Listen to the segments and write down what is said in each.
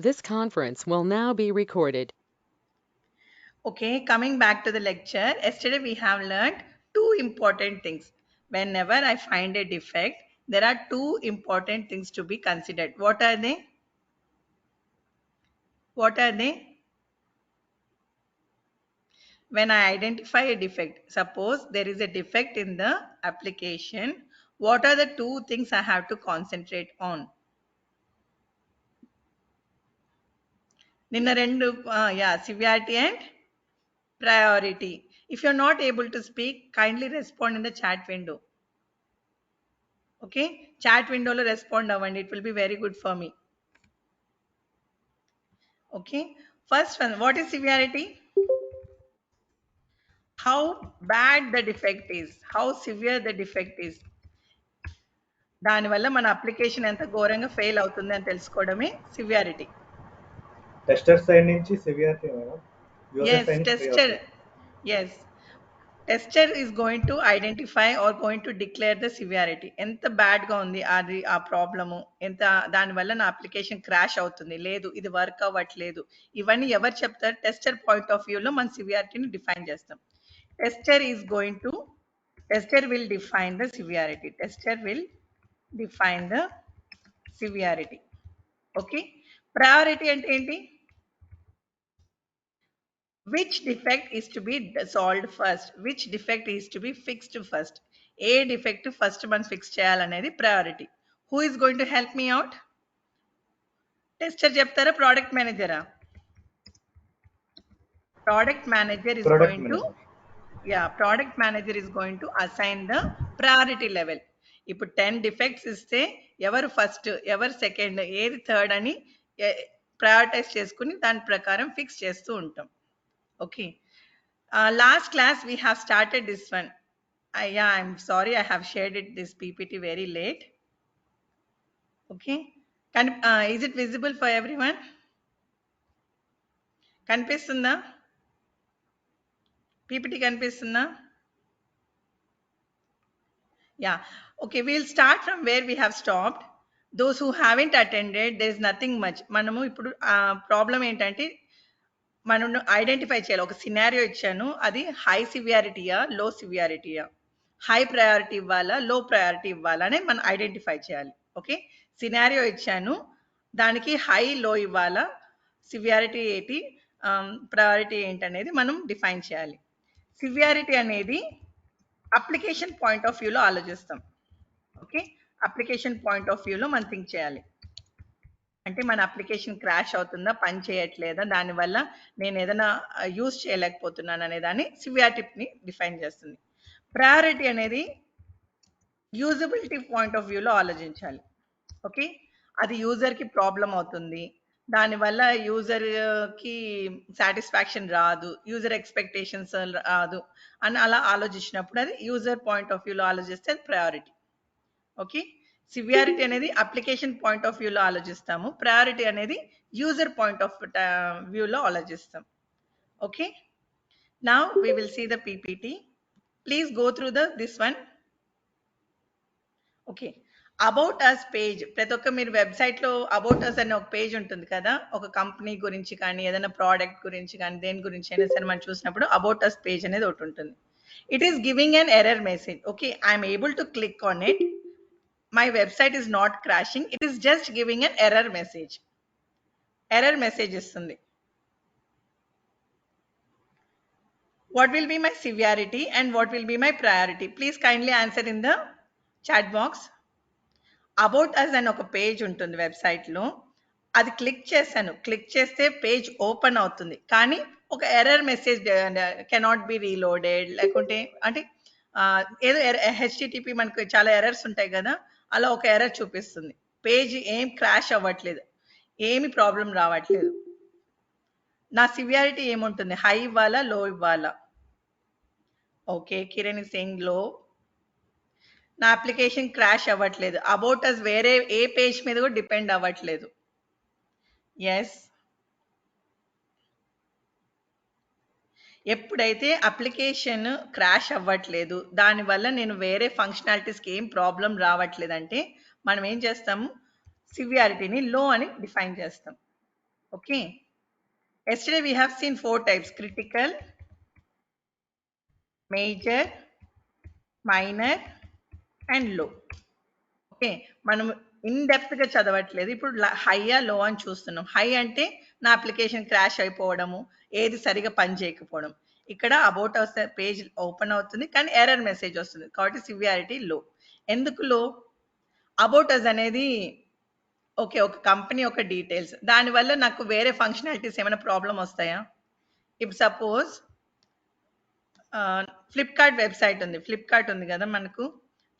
This conference will now be recorded. Okay, coming back to the lecture, yesterday we have learned two important things. Whenever I find a defect, there are two important things to be considered. What are they? What are they? When I identify a defect, suppose there is a defect in the application, what are the two things I have to concentrate on? నిన్న రెండు severity and priority. If you're not able to speak, kindly respond in the chat window. Okay, chat window lo respond avandi, it will be very good for me. Okay, first one, what is severity? How bad the defect is, how severe the defect is. దానివల్ల మన application ఎంత ఘోరంగా fail అవుతుంది అని తెలుసుకోవడమే severity. Tester side నుంచి severity madam, user's side నుంచి tester, priority. Yes tester is going to identify or going to declare the severity. ఎంత బ్యాడ్ గా ఉంది అది ఆ ప్రాబ్లము, ఎంత దానివల్ల నా అప్లికేషన్ క్రాష్ అవుతుంది, లేదు ఇది వర్క్ అవ్వట్లేదు, ఇవన్నీ ఎవరు చెప్తారు? టెస్టర్ పాయింట్ ఆఫ్ వ్యూలో మన సివియారిటీని డిఫైన్ చేస్తాం. Tester is going to, tester will define the severity, tester will define the severity. Okay, priority అంటే ఏంటి? Which defect is to be solved first, which defect is to be fixed first, ఏ defect first మనం fix చేయాలనేది priority. Who is going to help me out? Tester చెప్తారా, product మేనేజరా? Product manager is going to, product manager is going to assign the priority level. ఇప్పుడు 10 defects ఇస్తే ఎవరు first, ఎవరు second, ఏది థర్డ్ అని ప్రయారిటైజ్ చేసుకుని దాని ప్రకారం ఫిక్స్ చేస్తూ ఉంటాం. Okay, last class we have started this one. I'm sorry, I have shared this PPT very late. Okay, is it visible for everyone? కనిపిస్తుందా? PPT కనిపిస్తుందా? Yeah, okay, we'll start from where we have stopped. Those who haven't attended, there is nothing much. మనము ఇప్పుడు problem ఏంటంటే మనం identify చేయాలి. ఒక scenario ఇచ్చాను, అది హై సివియారిటీయా లో సివియారిటీయా, హై ప్రయారిటీ ఇవ్వాలా లో ప్రయారిటీ ఇవ్వాలా అని మనం ఐడెంటిఫై చేయాలి. ఓకే, సినారియో ఇచ్చాను, దానికి హై లో ఇవ్వాలా, సివియారిటీ ఏంటి, ప్రయారిటీ ఏంటనేది మనం డిఫైన్ చేయాలి. సివియారిటీ అనేది అప్లికేషన్ పాయింట్ ఆఫ్ వ్యూలో ఆలోచిస్తాం. ఓకే, అప్లికేషన్ పాయింట్ ఆఫ్ వ్యూలో మనం థింక్ చేయాలి. అంటే మన అప్లికేషన్ క్రాష్ అవుతుందా, పని చేయట్లేదా, దానివల్ల నేను ఏదైనా యూజ్ చేయలేకపోతున్నాను అనే దాన్ని సివియారిటీని డిఫైన్ చేస్తుంది. ప్రయారిటీ అనేది యూజబిలిటీ పాయింట్ ఆఫ్ వ్యూలో ఆలోచించాలి. ఓకే, అది యూజర్కి ప్రాబ్లం అవుతుంది, దానివల్ల యూజర్కి సాటిస్ఫాక్షన్ రాదు, యూజర్ ఎక్స్పెక్టేషన్స్ రాదు అని అలా ఆలోచించినప్పుడు అది యూజర్ పాయింట్ ఆఫ్ వ్యూలో ఆలోచిస్తే అది ప్రయారిటీ. ఓకే, సివియారిటీ అనేది అప్లికేషన్ పాయింట్ ఆఫ్ వ్యూలో ఆలోచిస్తాము, ప్రయారిటీ అనేది యూజర్ పాయింట్ ఆఫ్ వ్యూలో ఆలోచిస్తాం. Okay, now we will see the PPT. Please go through this one. Okay, about us page, ప్రతి ఒక్క మీరు వెబ్సైట్లో అబౌట్ అస్ అనే ఒక పేజ్ ఉంటుంది కదా, ఒక కంపెనీ గురించి కానీ ఏదైనా ప్రోడక్ట్ గురించి కానీ దేని గురించి అయినా సరే మనం చూసినప్పుడు అబౌట్ అస్ పేజ్ అనేది ఒకటి ఉంటుంది. It is giving an error message. Okay, I'm able to click on it, my website is not crashing, it is just giving an error message. Error message istundi. What will be my severity and what will be my priority? Please kindly answer in the chat box. About us అని ఒక page ఉంటుంది వెబ్సైట్లో, అది click చేశాను, click చేస్తే page open అవుతుంది, కానీ ఒక error message cannot be reloaded, లేకుంటే అంటే ఏదో హెచ్టిటిపి మనకు చాలా ఎర్రర్స్ ఉంటాయి కదా, అలా ఒక ఎర్రర్ చూపిస్తుంది. పేజ్ ఏం క్రాష్ అవ్వట్లేదు, ఏమి ప్రాబ్లం రావట్లేదు. నా సివియారిటీ ఏముంటుంది, హై ఇవ్వాలా లో ఇవ్వాలా? ఓకే, కిరణ్ ఇస్ సేయింగ్ లో. నా అప్లికేషన్ క్రాష్ అవ్వట్లేదు, అబౌట్ అస్ వేరే ఏ పేజ్ మీద కూడా డిపెండ్ అవ్వట్లేదు. ఎస్, ఎప్పుడైతే అప్లికేషన్ క్రాష్ అవ్వట్లేదు, దానివల్ల నేను వేరే ఫంక్షనాలిటీస్కి ఏం ప్రాబ్లం రావట్లేదంటే మనం ఏం చేస్తాము, సివియారిటీని లో అని డిఫైన్ చేస్తాం. Okay. Yesterday we have seen 4 types: critical, major, minor and low. Okay, మనం ఇన్ డెప్త్ గా చదవట్లేదు. ఇప్పుడు హైయా లో అని చూస్తున్నాం. హై అంటే నా అప్లికేషన్ క్రాష్ అయిపోవడము, ఏది సరిగా పని చేయకపోవడం. ఇక్కడ అబౌట్ అస్ పేజ్ ఓపెన్ అవుతుంది కానీ ఎర్రర్ మెసేజ్ వస్తుంది, కాబట్టి సివియారిటీ లో. ఎందుకు లో? అబౌట్ అస్ అనేది ఓకే, ఒక కంపెనీ ఒక డీటెయిల్స్, దానివల్ల నాకు వేరే ఫంక్షనాలిటీస్ ఏమైనా ప్రాబ్లం వస్తాయా? ఇప్పుడు సపోజ్ ఫ్లిప్కార్ట్ వెబ్సైట్ ఉంది, ఫ్లిప్కార్ట్ ఉంది కదా మనకు.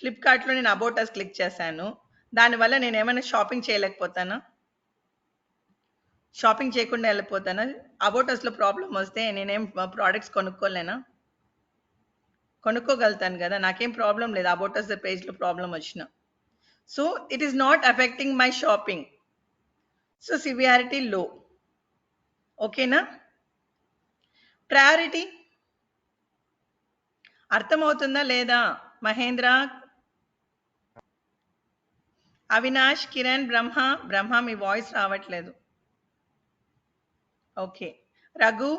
ఫ్లిప్కార్ట్లో నేను అబౌట్ అస్ క్లిక్ చేశాను, దానివల్ల నేను ఏమైనా షాపింగ్ చేయలేకపోతానా? షాపింగ్ చేయకుండా వెళ్ళిపోతానా? అబౌట్ అస్లో ప్రాబ్లం వస్తే నేనేం ప్రోడక్ట్స్ కొనుక్కోలేనా? కొనుక్కోగలుగుతాను కదా, నాకేం ప్రాబ్లం లేదు అబౌట్ అస్ పేజ్లో ప్రాబ్లం వచ్చిన. So it is not affecting my shopping, so severity లో. ఓకేనా? ప్రయారిటీ అర్థమవుతుందా లేదా? మహేంద్ర, అవినాష్, కిరణ్, బ్రహ్మ మీ వాయిస్ రావట్లేదు. ఓకే, రఘు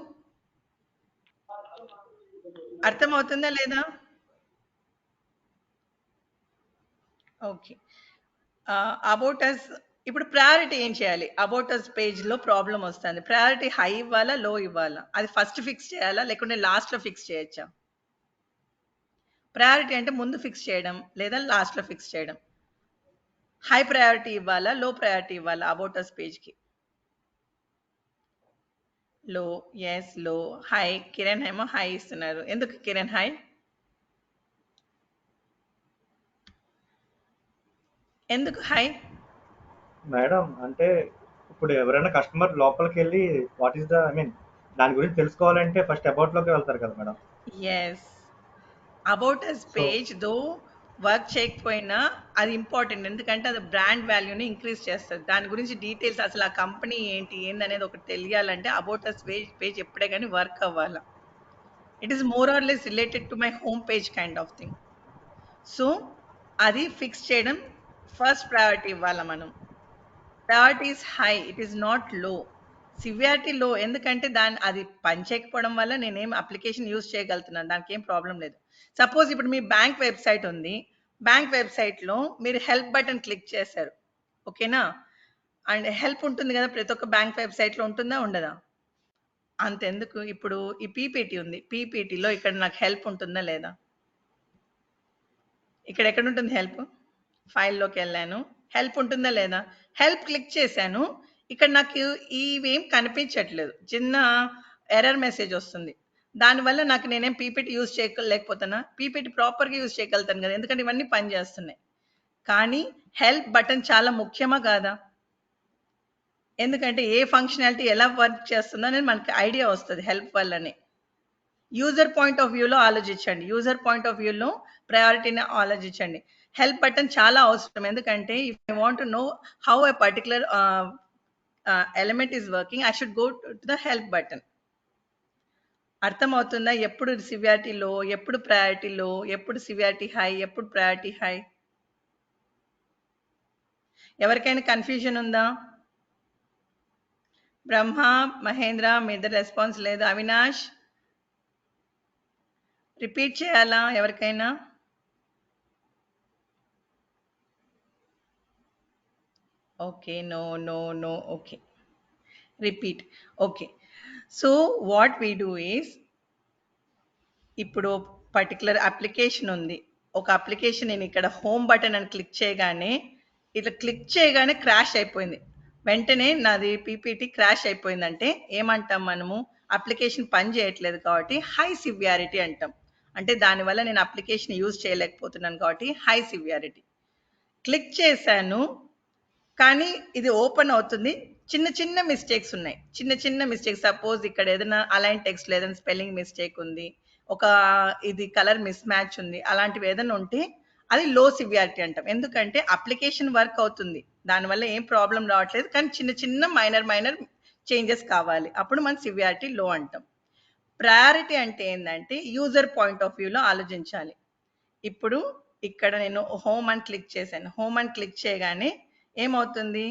అర్థమవుతుందా లేదా? ఓకే. అబౌట్ అస్ ఇప్పుడు ప్రయారిటీ ఏం చేయాలి? అబౌట్ అస్ పేజ్లో ప్రాబ్లం వస్తుంది, ప్రయారిటీ హై ఇవ్వాలా లో ఇవ్వాలా? అది ఫస్ట్ ఫిక్స్ చేయాలా లేకుంటే లాస్ట్లో ఫిక్స్ చేయొచ్చా? ప్రయారిటీ అంటే ముందు ఫిక్స్ చేయడం లేదా లాస్ట్లో ఫిక్స్ చేయడం. హై ప్రయారిటీ ఇవ్వాలా లో ప్రయారిటీ ఇవ్వాలా అబౌట్ అస్ పేజ్కి? లో. ఎస్ లో. హై. కిరణ్ ఏమో హై ఇస్తున్నారు. ఎందుకు కిరణ్ హై? ఎందుకు హై? మేడం అంటే ఇప్పుడు ఎవరైనా కస్టమర్ లోపలికి వెళ్ళి what is the I mean దాని గురించి తెలుసుకోవాలంటే ఫస్ట్ అబౌట్ లోకి వెళ్తారు కదా madam. Yes, about us so page though work చేయకపోయినా అది ఇంపార్టెంట్, ఎందుకంటే అది బ్రాండ్ వాల్యూని ఇంక్రీజ్ చేస్తుంది. దాని గురించి డీటెయిల్స్, అసలు ఆ కంపెనీ ఏంటి ఏందనేది ఒకటి తెలియాలంటే అబౌట్ అస్ పేజ్ ఎప్పుడే కానీ వర్క్ అవ్వాలా. It is more or less related to my home page kind of thing. So అది ఫిక్స్ చేయడం ఫస్ట్ ప్రయారిటీ ఇవ్వాలా మనం. Priority is high, it is not లో. సివియారిటీ లో, ఎందుకంటే అది పని చేయకపోవడం వల్ల నేనేం అప్లికేషన్ యూజ్ చేయగలుగుతున్నాను, దానికి ఏం ప్రాబ్లం లేదు. సపోజ్ ఇప్పుడు మీ బ్యాంక్ వెబ్సైట్ ఉంది, బ్యాంక్ వెబ్సైట్లో మీరు హెల్ప్ బటన్ క్లిక్ చేశారు, ఓకేనా? అండ్ హెల్ప్ ఉంటుంది కదా, ప్రతి ఒక్క బ్యాంక్ వెబ్సైట్లో ఉంటుందా ఉండదా? అంతెందుకు, ఇప్పుడు ఈ పీపీటీ ఉంది, పీపీటీలో ఇక్కడ నాకు హెల్ప్ ఉంటుందా లేదా? ఇక్కడ ఎక్కడ ఉంటుంది హెల్ప్? ఫైల్లోకి వెళ్ళాను, హెల్ప్ ఉంటుందా లేదా? హెల్ప్ క్లిక్ చేశాను, ఇక్కడ నాకు ఇవేం కనిపించట్లేదు, చిన్న ఎర్రర్ మెసేజ్ వస్తుంది. దానివల్ల నాకు నేనేం పీపీటీ యూజ్ చేయలేకపోతానా? పీపీటీ ప్రాపర్గా యూజ్ చేయగలుగుతాను కదా, ఎందుకంటే ఇవన్నీ పనిచేస్తున్నాయి. కానీ హెల్ప్ బటన్ చాలా ముఖ్యమా కాదా? ఎందుకంటే ఏ ఫంక్షనాలిటీ ఎలా వర్క్ చేస్తుందో అనేది మనకి ఐడియా వస్తుంది హెల్ప్ వల్లనే. యూజర్ పాయింట్ ఆఫ్ వ్యూలో ఆలోచించండి, యూజర్ పాయింట్ ఆఫ్ వ్యూలో ప్రయారిటీని ఆలోచించండి. హెల్ప్ బటన్ చాలా అవసరం, ఎందుకంటే if I want to know how a particular element is working, I should go to the help button. అర్థమవుతుందా? ఎప్పుడు సివియారిటీ లో, ఎప్పుడు ప్రయారిటీ లో, ఎప్పుడు సివియారిటీ హై, ఎప్పుడు ప్రయారిటీ హై? ఎవరికైనా కన్ఫ్యూజన్ ఉందా? బ్రహ్మ, మహేంద్ర మీ ఇద్దరు రెస్పాన్స్ లేదు. అవినాష్ రిపీట్ చేయాలా ఎవరికైనా? Okay, no no no. Okay, repeat. Okay, so what we do is, ఇప్పుడు పర్టికులర్ అప్లికేషన్ ఉంది, ఒక అప్లికేషన్ నేను ఇక్కడ హోమ్ బటన్ అని క్లిక్ చేయగానే, ఇట్లా క్లిక్ చేయగానే క్రాష్ అయిపోయింది, వెంటనే నాది పీపీటీ క్రాష్ అయిపోయిందంటే ఏమంటాం మనము? అప్లికేషన్ పని చేయట్లేదు కాబట్టి హై సివియారిటీ అంటాం. అంటే దానివల్ల నేను అప్లికేషన్ యూజ్ చేయలేకపోతున్నాను కాబట్టి హై సివియారిటీ. క్లిక్ చేశాను కానీ ఇది ఓపెన్ అవుతుంది, చిన్న చిన్న మిస్టేక్స్ ఉన్నాయి, చిన్న చిన్న మిస్టేక్స్. సపోజ్ ఇక్కడ ఏదైనా అలైన్ టెక్స్ట్ ఏదైనా స్పెల్లింగ్ మిస్టేక్ ఉంది, ఒక ఇది కలర్ మిస్ మ్యాచ్ ఉంది, అలాంటివి ఏదైనా ఉంటే అది లో సివియారిటీ అంటాం. ఎందుకంటే అప్లికేషన్ వర్క్ అవుతుంది, దానివల్ల ఏం ప్రాబ్లం రావట్లేదు, కానీ చిన్న చిన్న మైనర్ చేంజెస్ కావాలి, అప్పుడు మన సివియారిటీ లో అంటాం. ప్రయారిటీ అంటే ఏంటంటే యూజర్ పాయింట్ ఆఫ్ వ్యూలో ఆలోచించాలి. ఇప్పుడు ఇక్కడ నేను హోమ్ అని క్లిక్ చేశాను, హోమ్ అని క్లిక్ చేయగానే ఏమవుతుంది?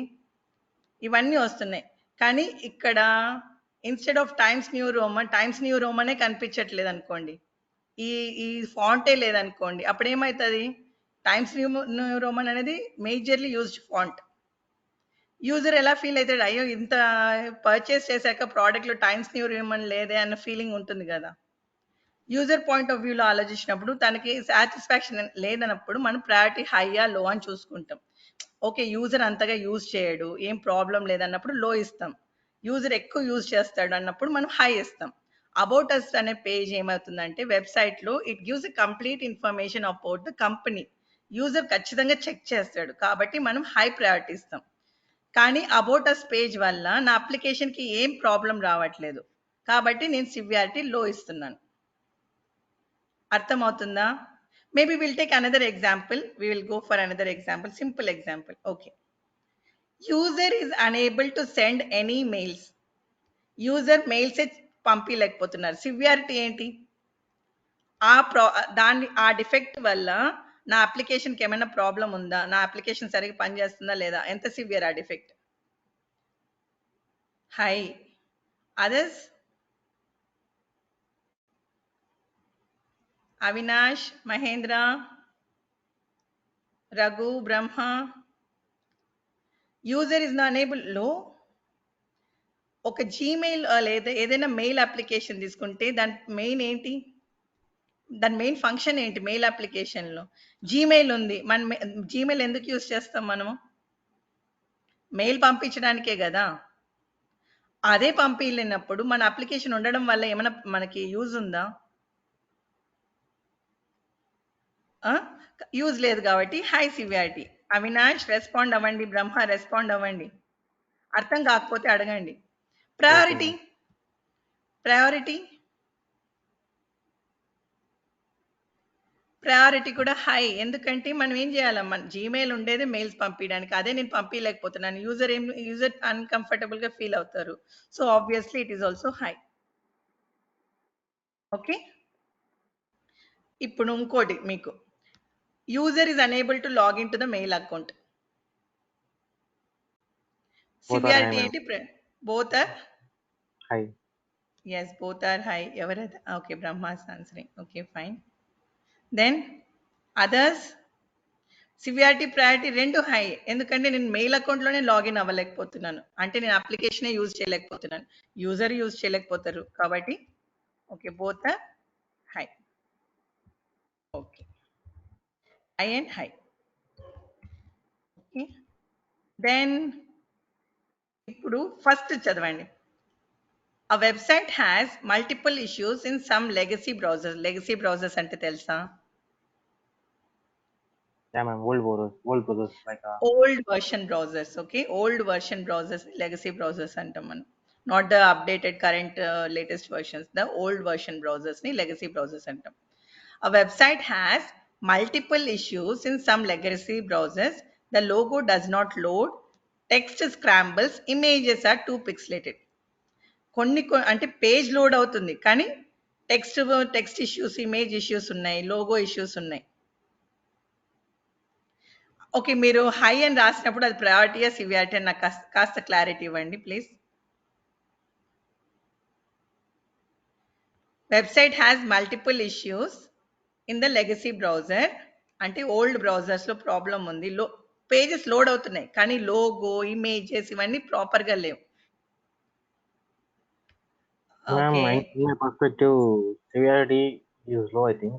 ఇవన్నీ వస్తున్నాయి, కానీ ఇక్కడ ఇన్స్టెడ్ ఆఫ్ టైమ్స్ న్యూ రోమనే కనిపించట్లేదు అనుకోండి, ఈ ఈ ఫాంటే లేదనుకోండి, అప్పుడు ఏమవుతుంది? టైమ్స్ న్యూ రోమన్ అనేది మేజర్లీ యూజ్డ్ ఫాంట్. యూజర్ ఎలా ఫీల్ అవుతాడు? అయ్యో, ఇంత పర్చేస్ చేశాక ప్రోడక్ట్లో టైమ్స్ న్యూ రోమన్ లేదే అన్న ఫీలింగ్ ఉంటుంది కదా. యూజర్ పాయింట్ ఆఫ్ వ్యూలో ఆలోచించినప్పుడు తనకి సాటిస్ఫాక్షన్ లేదన్నప్పుడు మనం ప్రయారిటీ హైయా లో అని చూసుకుంటాం. ఓకే, యూజర్ అంతగా యూజ్ చేయడు, ఏం ప్రాబ్లం లేదన్నప్పుడు లో ఇస్తాం. యూజర్ ఎక్కువ యూజ్ చేస్తాడు అన్నప్పుడు మనం హై ఇస్తాం. అబౌట్ అస్ అనే పేజ్ ఏమవుతుందంటే వెబ్సైట్లో it gives a complete information about the company. User ఖచ్చితంగా చెక్ చేస్తాడు కాబట్టి మనం హై ప్రయారిటీ ఇస్తాం. కానీ అబౌట్ అస్ పేజ్ వల్ల నా అప్లికేషన్కి ఏం ప్రాబ్లం రావట్లేదు కాబట్టి నేను సివియారిటీ లో ఇస్తున్నాను. అర్థమవుతుందా? Maybe will take another example. We will go for another example, simple example. Okay, user is unable to send any mails. User మెయిల్సే పంపించలేకపోతున్నారు. సివియారిటీ ఏంటి? ఆ డిఫెక్ట్ వల్ల నా అప్లికేషన్కి ఏమైనా ప్రాబ్లం ఉందా, నా అప్లికేషన్ సరిగ్గా పనిచేస్తుందా లేదా, ఎంత సివియర్ ఆ defect? High. Others? Avinash, Mahendra, Raghu, Brahma. User is unable లో. ఒక జీమెయిల్ లేదా ఏదైనా మెయిల్ అప్లికేషన్ తీసుకుంటే దాని మెయిన్ ఏంటి, దాని మెయిన్ ఫంక్షన్ ఏంటి? మెయిల్ అప్లికేషన్లో జీమెయిల్ ఉంది. మన జీమెయిల్ ఎందుకు యూజ్ చేస్తాం మనము? మెయిల్ పంపించడానికే కదా. అదే పంపించలేనప్పుడు మన అప్లికేషన్ ఉండడం వల్ల ఏమైనా మనకి యూజ్ ఉందా? యూజ్ లేదు కాబట్టి హై సివియారిటీ. అవినాష్ రెస్పాండ్ అవ్వండి, బ్రహ్మ రెస్పాండ్ అవ్వండి. అర్థం కాకపోతే అడగండి. ప్రయారిటీ. ప్రయారిటీ కూడా హై. ఎందుకంటే మనం ఏం చేయాలి, మన జీమెయిల్ ఉండేది మెయిల్స్ పంపించడానికి, అదే నేను పంపించలేకపోతున్నాను. యూజర్ అన్కంఫర్టబుల్ గా ఫీల్ అవుతారు. So obviously it is also high. Okay, ఇప్పుడు ఇంకోటి మీకు, user is unable to log in to the mail account. Severity ఏంటి? Both are high. Yes, both are high. ఎవరైతే okay, Brahma's answering. Okay, fine. Then others? Severity priority రెండు హై. ఎందుకంటే నేను mail అకౌంట్లోనే లాగిన్ అవ్వలేకపోతున్నాను, అంటే నేను అప్లికేషనే యూజ్ చేయలేకపోతున్నాను, యూజర్ యూజ్ చేయలేకపోతారు కాబట్టి okay, both are high. Okay, high and high. Okay, then ఇప్పుడు ఫస్ట్ చదవండి. A website has multiple issues in some legacy browsers. Legacy browsers అంటే తెలుసా? Yeah, ma'am. Old browsers like Old version browsers. Okay, old version browsers legacy browsers అంటాం మనం. Not the updated current latest versions. The old version browsers ని legacy browsers అంటాం. A website has multiple issues in some legacy browsers. The logo does not load, text scrambles, images are too pixelated. కొన్ని అంటే page load అవుతుంది కానీ text issues, image issues ఉన్నాయి, logo issues ఉన్నాయి. Okay, మీరు high అని రాసినప్పుడు అది ప్రయారిటీయా సివియారిటీ అని నాకు కాస్త క్లారిటీ ఇవ్వండి please. Website has multiple issues in the legacy browser అంటే ఓల్డ్ బ్రౌజర్స్లో ప్రాబ్లం ఉంది, పేజెస్ లోడ్ అవుతున్నాయి కానీ లోగో, ఇమేజెస్ ఇవన్నీ ప్రాపర్గా లేవు. ma'am, in my perspective, severity is low, I think.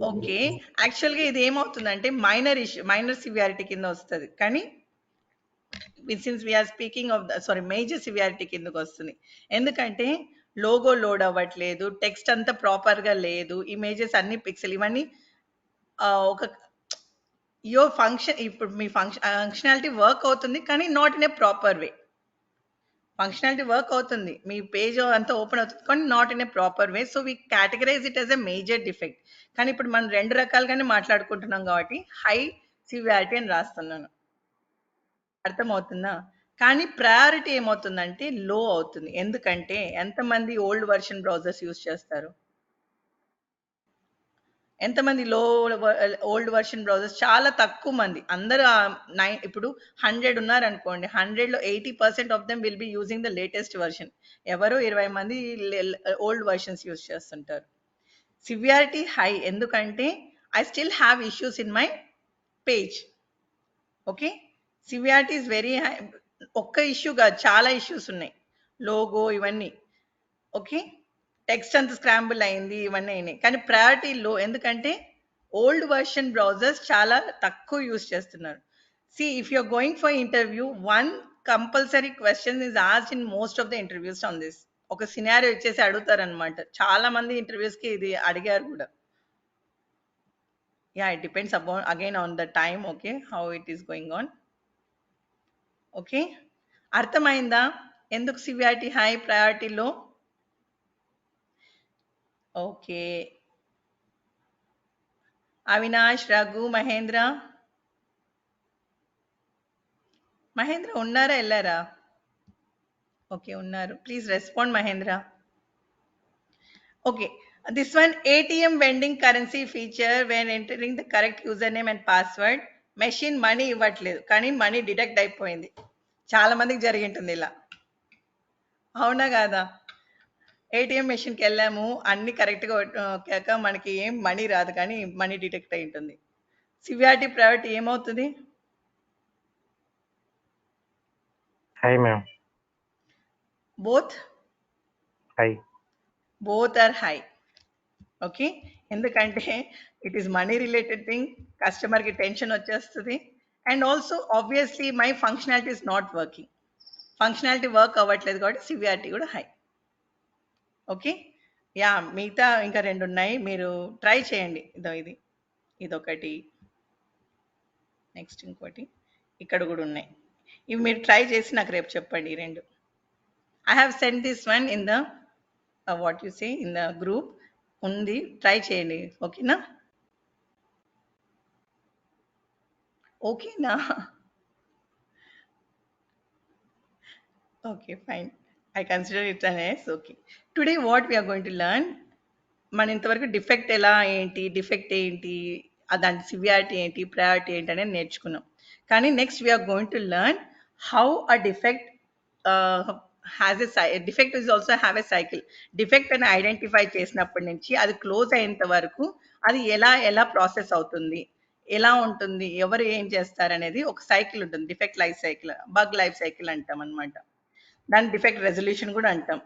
Okay, యాక్చువల్గా ఇది ఏమవుతుందంటే మైనర్ సివియారిటీ కింద వస్తుంది, కానీ since we're speaking of major severity కిందకు వస్తుంది. ఎందుకంటే లోగో లోడ్ అవ్వట్లేదు, టెక్స్ట్ అంతా ప్రాపర్గా లేదు, ఇమేజెస్ అన్ని పిక్సెల్, ఇవన్నీ ఒక ఇప్పుడు మీ ఫంక్షనాలిటీ వర్క్ అవుతుంది కానీ not in a proper way. Functionality work అవుతుంది, మీ పేజ్ అంతా ఓపెన్ అవుతుంది కానీ not in a proper way. So we categorize it as a major defect. కానీ ఇప్పుడు మనం రెండు రకాలుగానే మాట్లాడుకుంటున్నాం కాబట్టి హై సివియారిటీ అని రాస్తున్నాను. అర్థమవుతుందా? కానీ ప్రయారిటీ ఏమవుతుందంటే లో అవుతుంది. ఎందుకంటే ఎంతమంది ఓల్డ్ వర్షన్ బ్రౌజర్స్ యూజ్ చేస్తారు? ఎంతమంది ఓల్డ్ వర్షన్ బ్రౌజర్స్? చాలా తక్కువ మంది. అందరూ ఇప్పుడు 100 ఉన్నారనుకోండి, 100లో 80% of them will be using the latest version. ఎవరో 20 మంది ఓల్డ్ వర్షన్స్ యూజ్ చేస్తుంటారు. సివియారిటీ హై ఎందుకంటే I still have issues in my page. Okay, severity is very high. ఒక్క ఇష్యూ కాదు, చాలా ఇష్యూస్ ఉన్నాయి. లోగో ఇవన్నీ. ఓకే, టెక్స్ట్ అంతా స్క్రాంబుల్ అయింది, ఇవన్నీ అయినాయి. కానీ ప్రయారిటీ లో, ఎందుకంటే ఓల్డ్ వర్షన్ బ్రౌజర్స్ చాలా తక్కువ యూజ్ చేస్తున్నారు. See if you're going for interview, one compulsory question is asked in most of the interviews on this. ఒక సినారియో ఇచ్చేసి అడుగుతారనమాట. చాలా మంది ఇంటర్వ్యూస్ కి ఇది అడిగారు కూడా. Yeah, it depends about again on the time. Okay, how it is going on. Okay, అర్థమైందా ఎందుకు severity high, priority low? Okay, Avinash, Raghu, Mahendra ఉన్నారా, వెళ్ళారా? ఓకే, ఉన్నారు. Please respond Mahendra. Okay, this one, ATM vending currency feature when entering the correct user name and password. Machine money ఇవ్వట్లేదు, కానీ money deduct అయిపోయింది. చాలా మందికి జరిగింటుంది ఇలా, అవునా కాదా? ఏటీఎం మెషిన్కి వెళ్ళాము, అన్ని కరెక్ట్గా కాక మనకి ఏం మనీ రాదు, కానీ మనీ డిటెక్ట్ అయి ఉంటుంది. సివియారిటీ, ప్రయారిటీ ఏమవుతుంది? Hi, ma'am. Both Hi. Both are high. Okay, ఎందుకంటే it is money related thing, కస్టమర్కి టెన్షన్ వచ్చేస్తుంది. And also obviously my functionality is not working. Functionality work అవ్వట్లేదు కాబట్టి సివియారిటీ కూడా హై. ఓకే, యా, మిగతా ఇంకా 2 ఉన్నాయి, మీరు ట్రై చేయండి. ఇదొకటి, నెక్స్ట్ ఇంకోటి, ఇక్కడ కూడా ఉన్నాయి. ఇవి మీరు ట్రై చేసి నాకు రేపు చెప్పండి. 2 I have send this one in the what you say in the group ఉంది, ట్రై చేయండి. ఓకేనా? ఓకేనా? Okay, fine. I consider it an S. Okay. Today what we are going to learn, మన ఇంతవరకు డిఫెక్ట్ ఎలా ఏంటి, డిఫెక్ట్ ఏంటి, దాని సివియారిటీ ఏంటి, ప్రయారిటీ ఏంటి అనేది నేర్చుకున్నాం. కానీ next we're going to learn how a defect has a defect is also have a cycle. Defect అని ఐడెంటిఫై చేసినప్పటి నుంచి అది క్లోజ్ అయ్యేంత వరకు అది ఎలా ప్రాసెస్ అవుతుంది, ఎలా ఉంటుంది, ఎవరు ఏం చేస్తారనేది ఒక సైకిల్ ఉంటుంది. Defect life cycle, bug life cycle అంటాం అనమాట. దాన్ని డిఫెక్ట్ రెజల్యూషన్ కూడా అంటాం.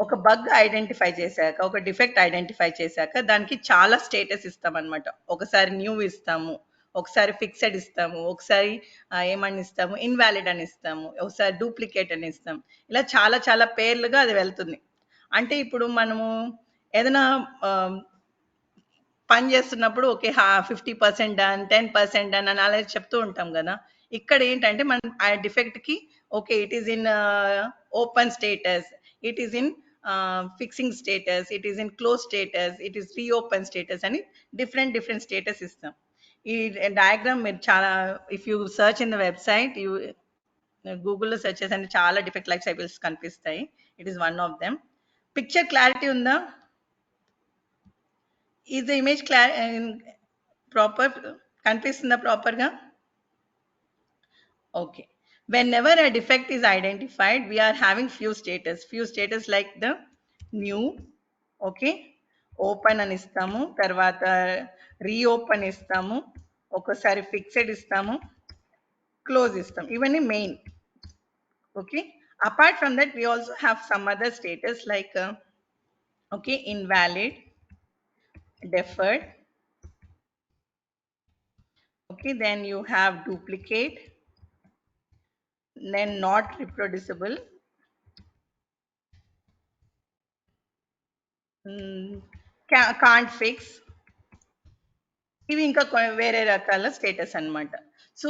ఒక బగ్ ఐడెంటిఫై చేశాక, ఒక డిఫెక్ట్ ఐడెంటిఫై చేశాక దానికి చాలా స్టేటస్ ఇస్తాం అనమాట. ఒకసారి న్యూ ఇస్తాము, ఒకసారి ఫిక్సెడ్ ఇస్తాము, ఒకసారి ఏమని ఇస్తాము, ఇన్వాలిడ్ అని ఇస్తాము, ఒకసారి డూప్లికేట్ అని ఇస్తాం. ఇలా చాలా చాలా పేర్లుగా అది వెళ్తుంది. అంటే ఇప్పుడు మనము ఏదైనా పని చేస్తున్నప్పుడు ఓకే 50% డన్, 10% డన్ అని అలా చెప్తూ ఉంటాం కదా. ఇక్కడ ఏంటంటే మనం ఆ డిఫెక్ట్కి okay it is in open status, it is in fixing status, it is in close status, it is reopen status అని డిఫరెంట్ స్టేటస్ ఇస్తాం. ఈ డయాగ్రామ్ మీరు చాలా, if you search in the website, you గూగుల్లో సెర్చ్ చేసి చాలా defect life cycles కనిపిస్తాయి. It is one of them. Picture clarity ఉందా? ఈజ్ ద ఇమేజ్ ప్రాపర్ కనిపిస్తుందా ప్రాపర్గా? Okay. Whenever a defect is identified, we are having few status like the new, okay, open అని ఇస్తాము, తర్వాత reopen ఇస్తాము, ఒకసారి fixed ఇస్తాము, క్లోజ్ ఇస్తాం. ఇవన్నీ main. Okay, apart from that we also have some other status like okay, invalid, deferred, okay, then you have duplicate, then not reproducible, can't fix. ఇవి ఇంకా వేరే రకాల స్టేటస్ అన్నమాట. సో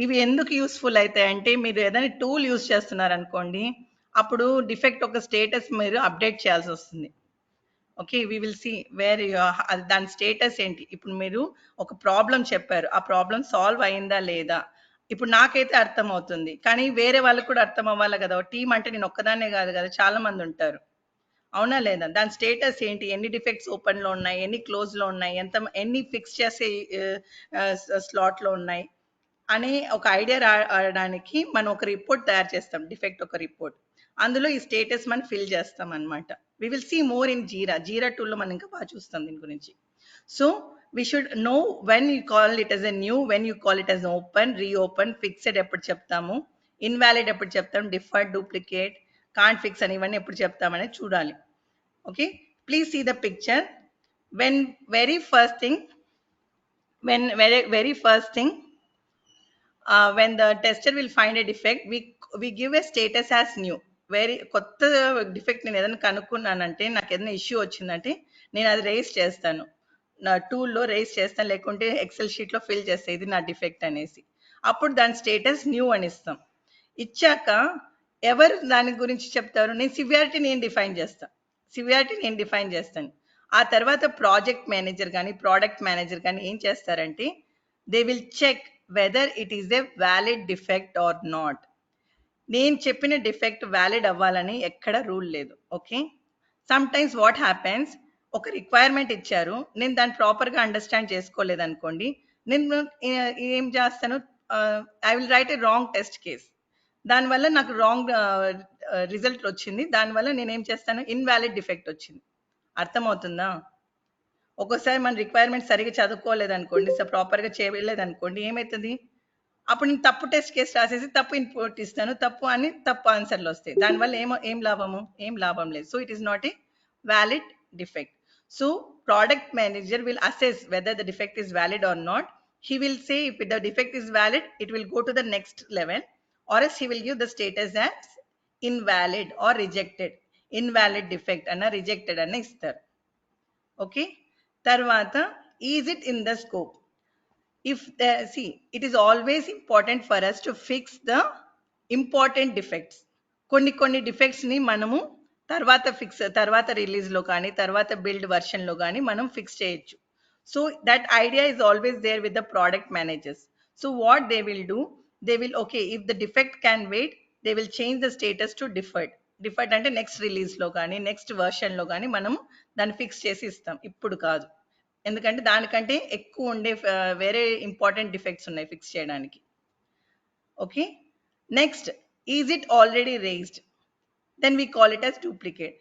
ఇవి ఎందుకు యూస్ఫుల్ అవుతాయంటే, మీరు ఏదైనా టూల్ యూస్ చేస్తున్నారనుకోండి, అప్పుడు డిఫెక్ట్ ఒక స్టేటస్ మీరు అప్డేట్ చేయాల్సి వస్తుంది. Okay, we will see where దాని స్టేటస్ ఏంటి. ఇప్పుడు మీరు ఒక ప్రాబ్లం చెప్పారు, ఆ ప్రాబ్లం సాల్వ్ అయిందా లేదా, ఇప్పుడు నాకైతే అర్థం అవుతుంది, కానీ వేరే వాళ్ళకి కూడా అర్థం అవ్వాలి కదా. టీం అంటే నేను ఒక్కదాన్నే కాదు కదా, చాలా మంది ఉంటారు, అవునా లేదా? దాని స్టేటస్ ఏంటి? ఎన్ని డిఫెక్ట్స్ ఓపెన్‌లో ఉన్నాయి? ఎన్ని క్లోజ్‌లో ఉన్నాయి? ఎన్ని ఫిక్స్ చేసే స్లాట్‌లో ఉన్నాయి? అనే ఒక ఐడియా రావడానికి మనం ఒక రిపోర్ట్ తయారు చేస్తాం. డిఫెక్ట్ ఒక రిపోర్ట్. అందులో ఈ స్టేటస్ మనం ఫిల్ చేస్తాం అన్నమాట. We will see more in Jira. Jira టూల్‌లో మనం ఇంకా బాగా చూస్తాం దీని గురించి. So we should know when you call it as a new, when you call it as open, reopen, fixed ఎప్పుడు చెప్తాము, ఇన్వాలిడ్ ఎప్పుడు చెప్తాం, డిఫర్డ్, డూప్లికేట్, కాంట్ ఫిక్స్ అని ఇవన్నీ ఎప్పుడు చెప్తామనేది చూడాలి. Okay, please see the picture. When very first thing, when the tester will find a defect, we give a status as new. Very కొత్త defect నేను ఏదైనా కనుక్కున్నానంటే, నాకు ఏదైనా ఇష్యూ వచ్చిందంటే నేను అది రేస్ చేస్తాను, నా టూల్లో రేస్ చేస్తాను, లేకుంటే ఎక్సెల్ షీట్లో ఫిల్ చేస్తాను ఇది నా డిఫెక్ట్ అనేసి. అప్పుడు దాని స్టేటస్ న్యూ అని ఇస్తాం. ఇచ్చాక ఎవరు దాని గురించి చెప్తారు? నేను సివియారిటీ నేను డిఫైన్ చేస్తాను. ఆ తర్వాత ప్రాజెక్ట్ మేనేజర్ కానీ ప్రోడక్ట్ మేనేజర్ కానీ ఏం చేస్తారంటే, they will check whether it is a valid defect or not. నేను చెప్పిన డిఫెక్ట్ వ్యాలిడ్ అవ్వాలని ఎక్కడ రూల్ లేదు. Okay, sometimes what happens, ఒక రిక్వైర్మెంట్ ఇచ్చారు, నేను దాన్ని ప్రాపర్గా అండర్స్టాండ్ చేసుకోలేదు అనుకోండి, నేను ఏం చేస్తాను, I will write A wrong test case. దానివల్ల నాకు రాంగ్ రిజల్ట్ వచ్చింది. దానివల్ల నేను ఏం చేస్తాను, ఇన్వాలిడ్ డిఫెక్ట్ వచ్చింది. అర్థమవుతుందా? ఒక్కోసారి మన రిక్వైర్మెంట్ సరిగ్గా చదువుకోలేదు అనుకోండి, ప్రాపర్గా చేయలేదు అనుకోండి, ఏమవుతుంది, అప్పుడు నేను తప్పు టెస్ట్ కేసు రాసేసి తప్పు ఇన్పుట్ ఇస్తాను, తప్పు ఆన్సర్లు వస్తాయి. దానివల్ల ఏం లాభం లేదు. So it is not a valid defect. So product manager will assess whether the defect is valid or not. He will say if the defect is valid, it will go to the next level, or else he will give the status as invalid or rejected. Invalid defect అన్న rejected అన్న ఇస్తారు. Okay, తర్వాత is it in the scope? If see, it is always important for us to fix the important defects. కొన్ని defects ని మనము తర్వాత release లో కానీ తర్వాత బిల్డ్ వర్షన్ లో కానీ మనం ఫిక్స్ చేయొచ్చు. So that idea is always there with the product managers. So what they will do, they will okay if the defect can wait, they will change the status to deferred అంటే next release లో కానీ next version లో కానీ మనం దాన్ని fix చేసి ఇస్తాం. ఇప్పుడు కాదు, ఎందుకంటే దానికంటే ఎక్కువ ఉండే వేరే ఇంపార్టెంట్ డిఫెక్ట్స్ ఉన్నాయి ఫిక్స్ చేయడానికి. Okay, next, is it already raised, then we call it as duplicate.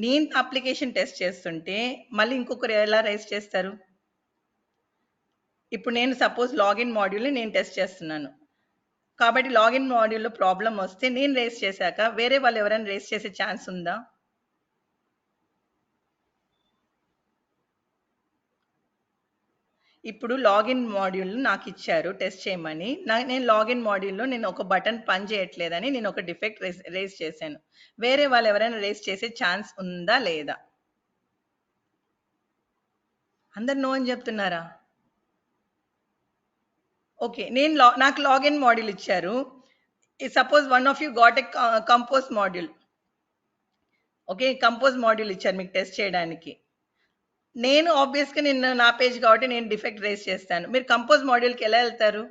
నేను అప్లికేషన్ టెస్ట్ చేస్తుంటే మళ్ళీ ఇంకొకరు ఎలా రైజ్ చేస్తారు? ఇప్పుడు నేను సపోజ్ లాగిన్ మాడ్యూల్ని నేను టెస్ట్ చేస్తున్నాను కాబట్టి లాగిన్ మాడ్యూల్లో ప్రాబ్లం వస్తే నేను రేస్ చేశాక వేరే వాళ్ళు ఎవరైనా రేస్ చేసే ఛాన్స్ ఉందా? ఇప్పుడు లాగిన్ మాడ్యూల్ నాకు ఇచ్చారు టెస్ట్ చేయమని, నేను లాగిన్ మాడ్యూల్లో నేను ఒక బటన్ పని చేయట్లేదని నేను ఒక డిఫెక్ట్ రేస్ చేశాను. వేరే వాళ్ళు ఎవరైనా రేస్ చేసే ఛాన్స్ ఉందా లేదా? అందరు నో అని చెప్తున్నారా? ఓకే, నాకు లాగిన్ మాడ్యూల్ ఇచ్చారు. Suppose one of you got a compose module. Okay, compose module ఇచ్చారు మీకు టెస్ట్ చేయడానికి. నేను ఆబ్వియస్గా నేను నా పేజ్ కాబట్టి నేను డిఫెక్ట్ రేస్ చేస్తాను. మీరు కంపోజ్ మాడ్యూల్కి ఎలా వెళ్తారు?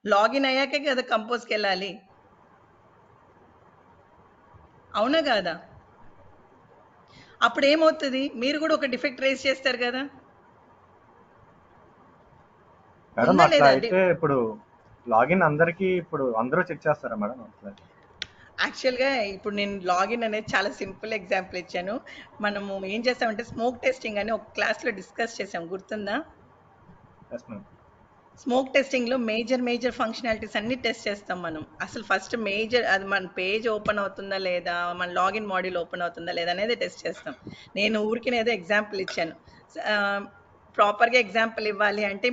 లాగిన్ అయ్యాకే కదా కంపోజ్కి వెళ్ళాలి, అవునా కాదా? అప్పుడు ఏమవుతుంది, మీరు కూడా ఒక డిఫెక్ట్ రేస్ చేస్తారు కదా. మేడం అట్లా అయితే ఇప్పుడు లాగిన్ అందరికి ఇప్పుడు అందరూ చెక్ చేస్తారా మేడం? యాక్చువల్గా ఇప్పుడు నేను లాగిన్ అనేది చాలా సింపుల్ ఎగ్జాంపుల్ ఇచ్చాను. మనము ఏం చేస్తామంటే స్మోక్ టెస్టింగ్ అని ఒక క్లాస్లో డిస్కస్ చేసాం, గుర్తుందా? స్మోక్ టెస్టింగ్లో మేజర్ ఫంక్షనాలిటీస్ అన్ని టెస్ట్ చేస్తాం మనం. అసలు ఫస్ట్ మేజర్ అది మన పేజ్ ఓపెన్ అవుతుందా లేదా, మన లాగిన్ మాడ్యూల్ ఓపెన్ అవుతుందా లేదా అనేది టెస్ట్ చేస్తాం. నేను ఊరికి ఏదో ఎగ్జాంపుల్ ఇచ్చాను. ప్రాపర్గా ఎగ్జాంపుల్ ఇవ్వాలి అంటే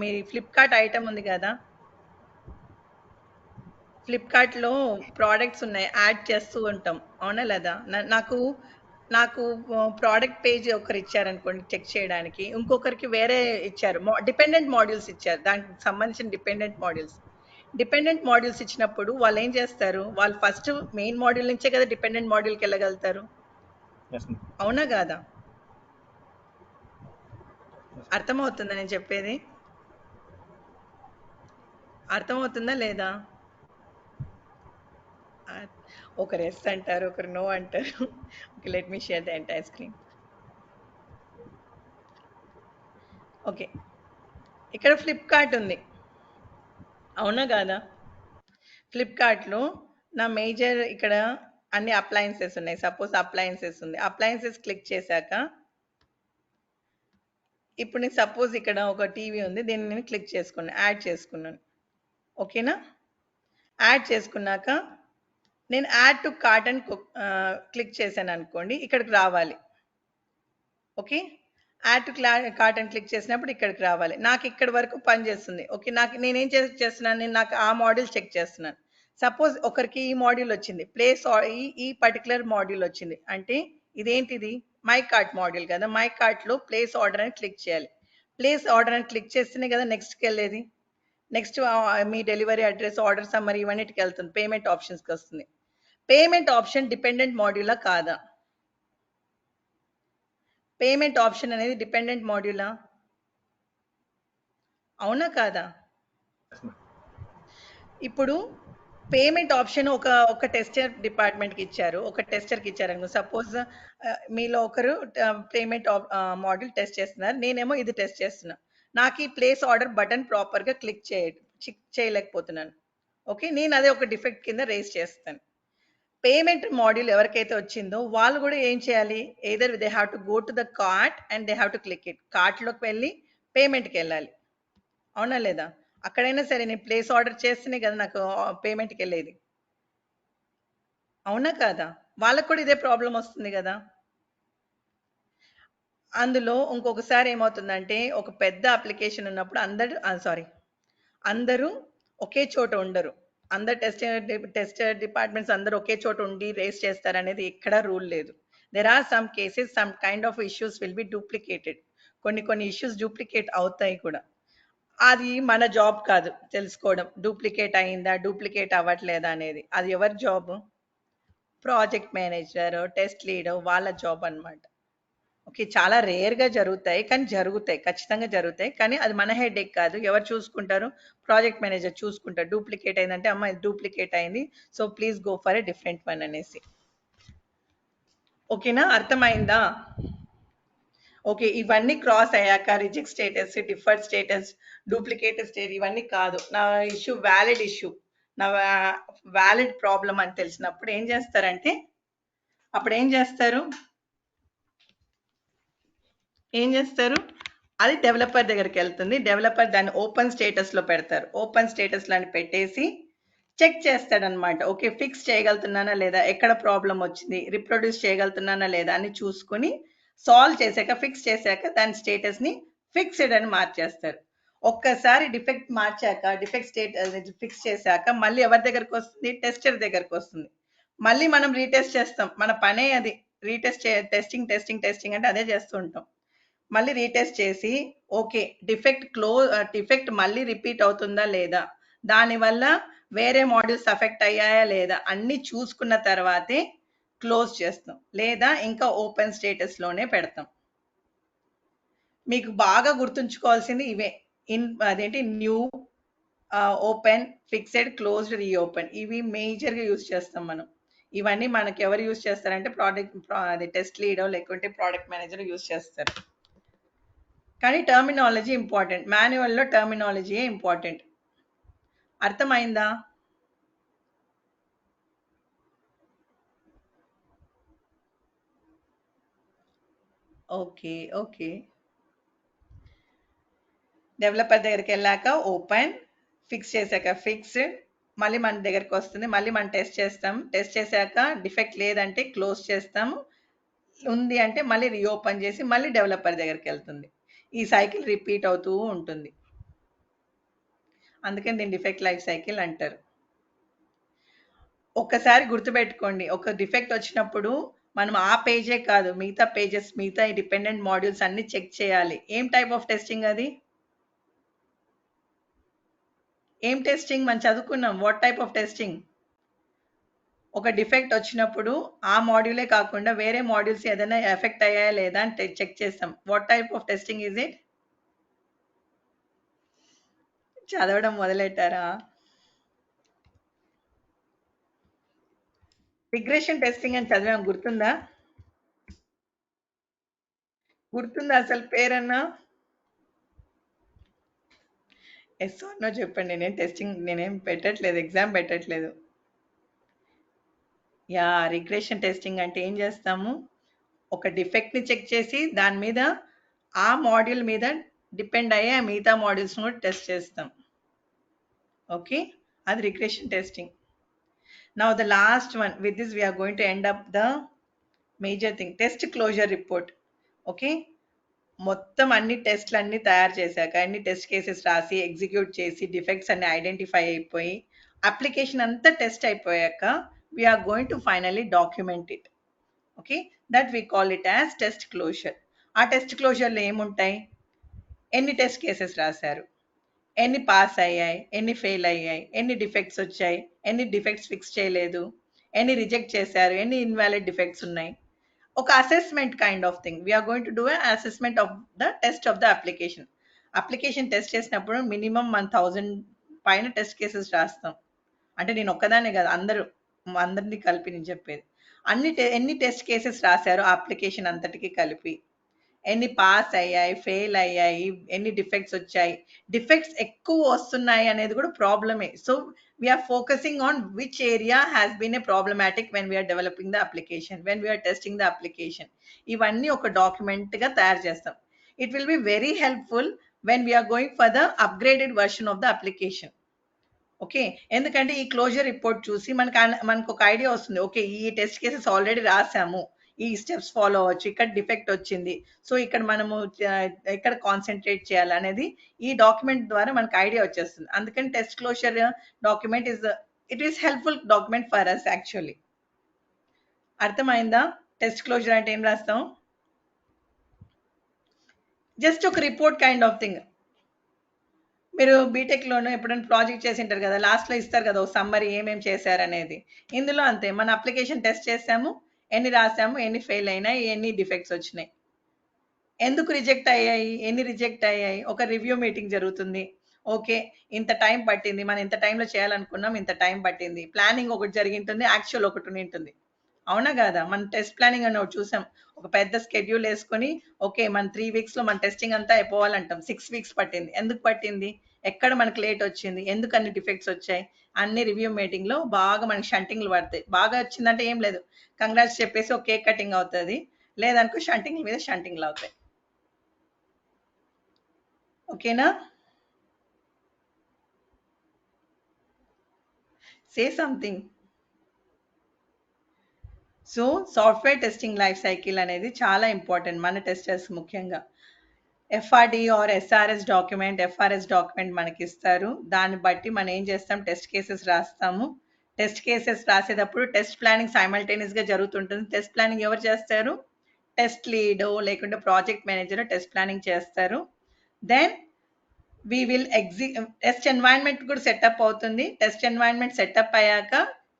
మీ ఫ్లిప్కార్ట్ ఐటమ్ ఉంది కదా, ఫ్లిప్కార్ట్లో ప్రోడక్ట్స్ ఉన్నాయి, యాడ్ చేస్తూ ఉంటాం, అవునా లేదా? నాకు ప్రోడక్ట్ పేజ్ ఒకరు ఇచ్చారనుకోండి చెక్ చేయడానికి, ఇంకొకరికి వేరే ఇచ్చారు, డిపెండెంట్ మాడ్యూల్స్ ఇచ్చారు, దానికి సంబంధించిన డిపెండెంట్ మాడ్యూల్స్ ఇచ్చినప్పుడు వాళ్ళు ఏం చేస్తారు, వాళ్ళు ఫస్ట్ మెయిన్ మాడ్యూల్ నుంచే కదా డిపెండెంట్ మాడ్యూల్కి వెళ్ళగలుగుతారు, అవునా కాదా? అర్థమవుతుందా నేను చెప్పేది? అర్థమవుతుందా లేదా? ఒకరు ఎస్ అంటారు, ఒకరు నో అంటారు. Okay, let me share the entire screen. Okay, ఇక్కడ ఫ్లిప్కార్ట్ ఉంది, అవునా కాదా? ఫ్లిప్కార్ట్లో నా మేజర్ ఇక్కడ అన్ని అప్లయన్సెస్ ఉన్నాయి. సపోజ్ అప్లయన్సెస్ ఉంది, అప్లయన్సెస్ క్లిక్ చేశాక ఇప్పుడు నేను సపోజ్ ఇక్కడ ఒక టీవీ ఉంది, దీన్ని నేను క్లిక్ చేసుకున్నాను, యాడ్ చేసుకున్నాను. ఓకేనా? యాడ్ చేసుకున్నాక నేను యాడ్ టు కార్ట్ అని క్లిక్ చేశాను అనుకోండి, ఇక్కడికి రావాలి. ఓకే, యాడ్ టు కార్ట్ అని క్లిక్ చేసినప్పుడు ఇక్కడికి రావాలి. నాకు ఇక్కడ వరకు పని చేస్తుంది. ఓకే, నేనేం చేస్తున్నాను, నేను నాకు ఆ మాడ్యూల్ చెక్ చేస్తున్నాను. సపోజ్ ఒకరికి ఈ మాడ్యూల్ వచ్చింది, ఈ పర్టికులర్ మాడ్యూల్ వచ్చింది అంటే ఇదేంటిది, మై కార్ట్ మాడ్యూల్ కదా. మై కార్ట్లో ప్లేస్ ఆర్డర్ అని క్లిక్ చేయాలి. ప్లేస్ ఆర్డర్ అని క్లిక్ చేస్తేనే కదా నెక్స్ట్కి వెళ్ళేది. నెక్స్ట్ మీ డెలివరీ అడ్రస్, ఆర్డర్ సమ్మరీ ఇవన్నిటికి వెళ్తుంది, పేమెంట్ ఆప్షన్స్కి వస్తుంది. పేమెంట్ ఆప్షన్ డిపెండెంట్ మాడ్యూలా కాదా? పేమెంట్ ఆప్షన్ అనేది డిపెండెంట్ మాడ్యూలా, అవునా కాదా? ఇప్పుడు పేమెంట్ ఆప్షన్ ఒక టెస్టర్ డిపార్ట్మెంట్కి ఇచ్చారు, ఒక టెస్టర్కి ఇచ్చారు అనుకో. సపోజ్ మీలో ఒకరు పేమెంట్ మాడ్యూల్ టెస్ట్ చేస్తున్నారు, నేనేమో ఇది టెస్ట్ చేస్తున్నా. నాకు ఈ ప్లేస్ ఆర్డర్ బటన్ ప్రాపర్గా క్లిక్ చేయలేకపోతున్నాను. ఓకే, నేను అదే ఒక డిఫెక్ట్ కింద రేస్ చేస్తాను. పేమెంట్ మాడ్యూల్ ఎవరికైతే వచ్చిందో వాళ్ళు కూడా ఏం చేయాలి, either they have to go to the cart and they have to click it. కార్ట్లోకి వెళ్ళి పేమెంట్కి వెళ్ళాలి, అవునా లేదా? అక్కడైనా సరే నేను ప్లేస్ ఆర్డర్ చేస్తేనే కదా నాకు పేమెంట్కి వెళ్ళేది, అవునా కాదా? వాళ్ళకు కూడా ఇదే ప్రాబ్లం వస్తుంది కదా. అందులో ఇంకొకసారి ఏమవుతుందంటే, ఒక పెద్ద అప్లికేషన్ ఉన్నప్పుడు అందరూ ఒకే చోట ఉండరు. అందరు టెస్టర్ డిపార్ట్మెంట్స్ అందరూ ఒకే చోట ఉండి రేస్ చేస్తారనేది ఎక్కడా రూల్ లేదు. There are some cases, some kind of issues will be duplicated. కొన్ని ఇష్యూస్ డూప్లికేట్ అవుతాయి కూడా. అది మన జాబ్ కాదు తెలుసుకోవడం, డూప్లికేట్ అయిందా డూప్లికేట్ అవ్వట్లేదా అనేది. అది ఎవరి job? Project manager, test leader, వాళ్ళ జాబ్ అన్నమాట. ఓకే, చాలా రేర్గా జరుగుతాయి కానీ జరుగుతాయి, ఖచ్చితంగా జరుగుతాయి. కానీ అది మన హెడేక్ కాదు. ఎవరు చూసుకుంటారు? ప్రాజెక్ట్ మేనేజర్ చూసుకుంటారు. డూప్లికేట్ అయిందంటే అమ్మ ఇది డూప్లికేట్ అయింది, so please go for a different one అనేసి. ఓకేనా, అర్థమైందా? ఓకే, ఇవన్నీ క్రాస్ అయ్యాక reject status, deferred status, duplicate state ఇవన్నీ కాదు. నా ఇష్యూ వ్యాలిడ్ ఇష్యూ, నా వ్యాలిడ్ ప్రాబ్లం అని తెలిసినప్పుడు ఏం చేస్తారంటే, అప్పుడు ఏం చేస్తారు అది డెవలపర్ దగ్గరికి వెళ్తుంది. డెవలపర్ దాన్ని ఓపెన్ స్టేటస్లో పెడతారు. ఓపెన్ స్టేటస్లో అని పెట్టేసి చెక్ చేస్తాడనమాట. ఓకే, ఫిక్స్ చేయగలుగుతున్నానా లేదా, ఎక్కడ ప్రాబ్లం వచ్చింది, రిప్రొడ్యూస్ చేయగలుగుతున్నానా లేదా అని చూసుకుని సాల్వ్ చేశాక, ఫిక్స్ చేశాక దాని స్టేటస్ని ఫిక్స్డ్ అని మార్చేస్తారు. ఒక్కసారి డిఫెక్ట్ ఫిక్స్ చేశాక మళ్ళీ ఎవరి దగ్గరకు వస్తుంది? టెస్టర్ దగ్గరకు వస్తుంది. మళ్ళీ మనం రీటెస్ట్ చేస్తాం, మన పనే అది. టెస్టింగ్ అంటే అదే చేస్తూ ఉంటాం. మళ్ళీ రీటెస్ట్ చేసి ఓకే, డిఫెక్ట్ మళ్ళీ రిపీట్ అవుతుందా లేదా, దానివల్ల వేరే మాడ్యూల్స్ అఫెక్ట్ అయ్యాయా లేదా అన్ని చూసుకున్న తర్వాతే క్లోజ్ చేస్తాం, లేదా ఇంకా ఓపెన్ స్టేటస్లోనే పెడతాం. మీకు బాగా గుర్తుంచుకోవాల్సింది ఇవే. అదేంటి, new, open, fixed, closed, reopen, ఇవి మేజర్గా యూజ్ చేస్తాం మనం. ఇవన్నీ మనకి ఎవరు యూజ్ చేస్తారంటే టెస్ట్ లీడర్ లేకుంటే ప్రోడక్ట్ మేనేజర్ యూజ్ చేస్తారు. కానీ టర్మినాలజీ ఇంపార్టెంట్, మాన్యువల్లో టర్మినాలజీయే ఇంపార్టెంట్. అర్థమైందా? ఓకే, డెవలపర్ దగ్గరికి వెళ్ళాక ఓపెన్, ఫిక్స్ చేశాక ఫిక్స్డ్, మళ్ళీ మన దగ్గరికి వస్తుంది, మళ్ళీ మనం టెస్ట్ చేస్తాం. టెస్ట్ చేశాక డిఫెక్ట్ లేదంటే క్లోజ్ చేస్తాము, ఉంది అంటే మళ్ళీ రీఓపెన్ చేసి మళ్ళీ డెవలపర్ దగ్గరికి వెళ్తుంది. ఈ సైకిల్ రిపీట్ అవుతూ ఉంటుంది. అందుకని దీన్ని డిఫెక్ట్ లైఫ్ సైకిల్ అంటారు. ఒక్కసారి గుర్తుపెట్టుకోండి, ఒక డిఫెక్ట్ వచ్చినప్పుడు మనం ఆ పేజే కాదు, మిగతా పేజెస్, మిగతా డిపెండెంట్ మాడ్యూల్స్ అన్ని చెక్ చేయాలి. ఏం టైప్ ఆఫ్ టెస్టింగ్ అది? ఏం టెస్టింగ్ మనం చదువుకున్నాం, వాట్ టైప్ ఆఫ్ టెస్టింగ్? ఒక డిఫెక్ట్ వచ్చినప్పుడు ఆ మాడ్యూలే కాకుండా వేరే మాడ్యూల్స్ ఏదైనా ఎఫెక్ట్ అయ్యాయా లేదా అని చెక్ చేస్తాం. What type of testing is it? చదవడం మొదలెట్టారా? రిగ్రెషన్ టెస్టింగ్ అని చదివాం, గుర్తుందా? అసలు పేరన్నా? ఎస్ ఆర్ నో చెప్పండి. నేనేం పెట్టట్లేదు, ఎగ్జామ్ పెట్టట్లేదు. యా, రిగ్రెషన్ టెస్టింగ్ అంటే ఏం చేస్తాము, ఒక డిఫెక్ట్ని చెక్ చేసి దాని మీద ఆ మాడ్యూల్ మీద డిపెండ్ అయ్యే మిగతా మాడ్యూల్స్ కూడా టెస్ట్ చేస్తాం. ఓకే, అది regression testing. Now the last one, with this we're going to end up the major thing, test closure report. Okay, మొత్తం అన్ని టెస్ట్లు అన్ని తయారు చేశాక, అన్ని టెస్ట్ కేసెస్ రాసి ఎగ్జిక్యూట్ చేసి డిఫెక్ట్స్ అన్ని ఐడెంటిఫై అయిపోయి అప్లికేషన్ అంతా టెస్ట్ అయిపోయాక we're going to finally document it. Okay, that we call it as test closure. ఆ టెస్ట్ క్లోజర్లో ఏముంటాయి, ఎన్ని టెస్ట్ కేసెస్ రాశారు, ఎన్ని పాస్ అయ్యాయి, ఎన్ని ఫెయిల్ అయ్యాయి, ఎన్ని డిఫెక్ట్స్ వచ్చాయి, ఎన్ని డిఫెక్ట్స్ ఫిక్స్ చేయలేదు, ఎన్ని రిజెక్ట్ చేశారు, ఎన్ని ఇన్వాలిడ్ డిఫెక్ట్స్ ఉన్నాయి. ఒక assessment kind of thing. We're going to do assessment of the test of the application test చేసినప్పుడు మినిమం 1000 పైన టెస్ట్ కేసెస్ రాస్తాం. అంటే నేను ఒక్కదానే కదా, అందరినీ కలిపి నేను చెప్పేది. ఎన్ని టెస్ట్ కేసెస్ రాశారో అప్లికేషన్ అంతటికి కలిపి, ఎన్ని పాస్ అయ్యాయి, ఫెయిల్ అయ్యాయి, ఎన్ని డిఫెక్ట్స్ వచ్చాయి, డిఫెక్ట్స్ ఎక్కువ వస్తున్నాయి అనేది కూడా ప్రాబ్లమే. So we're focusing on which area has been a problematic when we're developing the application, when we're testing the application. ఇవన్నీ ఒక డాక్యుమెంట్గా తయారు చేస్తాం. It will be very helpful when we're going for the upgraded version of the application. Okay, ఎందుకంటే ఈ closure report చూసి మనకు ఒక ఐడియా వస్తుంది. ఓకే, ఈ టెస్ట్ కేసెస్ ఆల్రెడీ రాసాము, ఈ స్టెప్స్ ఫాలో అవ్వచ్చు, ఇక్కడ డిఫెక్ట్ వచ్చింది, సో ఇక్కడ మనము ఎక్కడ కాన్సన్ట్రేట్ చేయాలి అనేది ఈ డాక్యుమెంట్ ద్వారా మనకు ఐడియా వచ్చేస్తుంది. అందుకని test closure document it is helpful document for us actually. అర్థమైందా? టెస్ట్ క్లోజర్ అంటే ఏం రాస్తాం, జస్ట్ ఒక రిపోర్ట్ కైండ్ ఆఫ్ థింగ్. మీరు బీటెక్లోనూ ఎప్పుడైనా ప్రాజెక్ట్ చేసి ఉంటారు కదా, లాస్ట్లో ఇస్తారు కదా ఒక సమ్మరీ ఏమేమి చేశారనేది. ఇందులో అంతే, మన అప్లికేషన్ టెస్ట్ చేసాము, ఎన్ని రాసాము, ఎన్ని ఫెయిల్ అయినాయి, ఎన్ని డిఫెక్ట్స్ వచ్చినాయి, ఎందుకు రిజెక్ట్ అయ్యాయి, ఎన్ని రిజెక్ట్ అయ్యాయి, ఒక రివ్యూ మీటింగ్ జరుగుతుంది. ఓకే, ఇంత టైం పట్టింది, మనం ఇంత టైంలో చేయాలనుకున్నాం, ఇంత టైం పట్టింది, ప్లానింగ్ ఒకటి జరిగింటుంది, యాక్చువల్ ఒకటి ఉంటుంది. అవునా కాదా? మన టెస్ట్ ప్లానింగ్ అని ఒకటి చూసాం, ఒక పెద్ద స్కెడ్యూల్ వేసుకొని ఓకే మన 3 వీక్స్లో మన టెస్టింగ్ అంతా అయిపోవాలంటాం. 6 వీక్స్ పట్టింది. ఎందుకు పట్టింది, ఎక్కడ మనకి లేట్ వచ్చింది, ఎందుకు అన్ని డిఫెక్ట్స్ వచ్చాయి, అన్ని రివ్యూ మీటింగ్లో బాగా మనకి షంటింగ్లు పడతాయి. బాగా వచ్చిందంటే ఏం లేదు, కంగ్రాట్స్ చెప్పేసి ఒక కేక్ కటింగ్ అవుతుంది, లేదనుకో షంటింగ్ల మీద షంటింగ్లు అవుతాయి. ఓకేనా? Say something. So software testing life cycle అనేది చాలా ఇంపార్టెంట్ మన టెస్టర్స్ ముఖ్యంగా. ఎఫ్ఆర్డి ఆర్ ఎస్ఆర్ఎస్ డాక్యుమెంట్ మనకి ఇస్తారు. దాన్ని బట్టి మనం ఏం చేస్తాం, టెస్ట్ కేసెస్ రాస్తాము. టెస్ట్ కేసెస్ రాసేటప్పుడు టెస్ట్ ప్లానింగ్ సైమల్టేనియస్గా జరుగుతుంటుంది. టెస్ట్ ప్లానింగ్ ఎవరు చేస్తారు, టెస్ట్ లీడ్ లేకుంటే ప్రాజెక్ట్ మేనేజర్ టెస్ట్ ప్లానింగ్ చేస్తారు. Then we will test environment కూడా సెటప్ అవుతుంది. టెస్ట్ ఎన్వైరన్మెంట్ సెటప్ అయ్యాక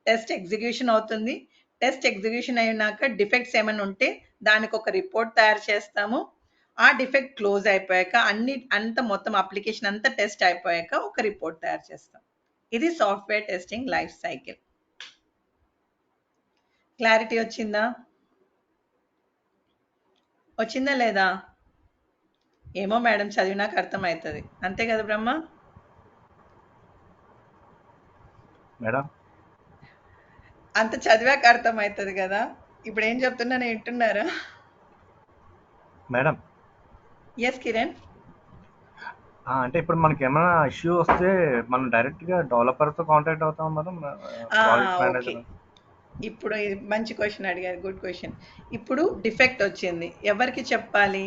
టెస్ట్ ఎగ్జిక్యూషన్ అవుతుంది. టెస్ట్ ఎగ్జిక్యూషన్ అయినాక డిఫెక్ట్స్ ఏమైనా ఉంటే దానికి ఒక రిపోర్ట్ తయారు చేస్తాము. ఆ డిఫెక్ట్ క్లోజ్ అయిపోయాక మొత్తం అప్లికేషన్ అంతా టెస్ట్ అయిపోయాక ఒక రిపోర్ట్ తయారు చేస్తాం. ఇది software testing life cycle. Clarity వచ్చిందా లేదా? ఏమో మేడం, చదివినాక అర్థమవుతుంది, అంతే కదా బ్రహ్మ? మేడం అంత చదివాక అర్థమవుతుంది కదా. ఇప్పుడు ఏం చెప్తున్నా వింటున్నారా? Madam yes Kiran. అంటే ఇప్పుడు మనకి ఏమైనా ఇష్యూ వస్తే మనం డైరెక్ట్గా డెవలపర్తో కాంటాక్ట్ అవుతాం మేడం, ప్రాజెక్ట్ మేనేజర్? ఇప్పుడు మంచి క్వశ్చన్ అడిగారు, గుడ్ క్వశ్చన్. ఇప్పుడు డిఫెక్ట్ వచ్చింది, ఎవరికి చెప్పాలి?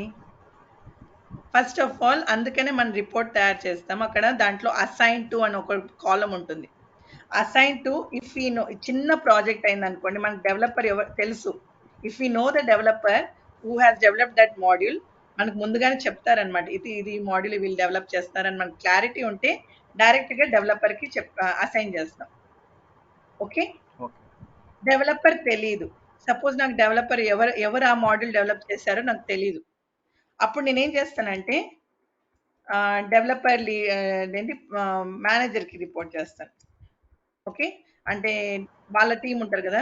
ఫస్ట్ ఆఫ్ ఆల్ అందుకనే మనం రిపోర్ట్ తయారు చేస్తాం. అక్కడ దాంట్లో అసైన్ టు అని ఒక కాలం ఉంటుంది. Assign to, if we know, చిన్న ప్రాజెక్ట్ అయింది అనుకోండి, మనకు డెవలపర్ ఎవరు తెలుసు, if we know the developer who has develop that module, మనకు ముందుగానే చెప్తారనమాట, ఇది మాడ్యూల్ వీళ్ళు డెవలప్ చేస్తారని మనకు క్లారిటీ ఉంటే డైరెక్ట్గా డెవలపర్కి అసైన్ చేస్తాం. ఓకే, డెవలపర్ తెలీదు, సపోజ్ నాకు డెవలపర్ ఎవరు ఆ మాడ్యూల్ డెవలప్ చేశారో నాకు తెలీదు, అప్పుడు నేనేం చేస్తానంటే డెవలపర్ ఏంటి మేనేజర్కి రిపోర్ట్ చేస్తాను. ఓకే, అంటే వాళ్ళ టీం ఉంటారు కదా,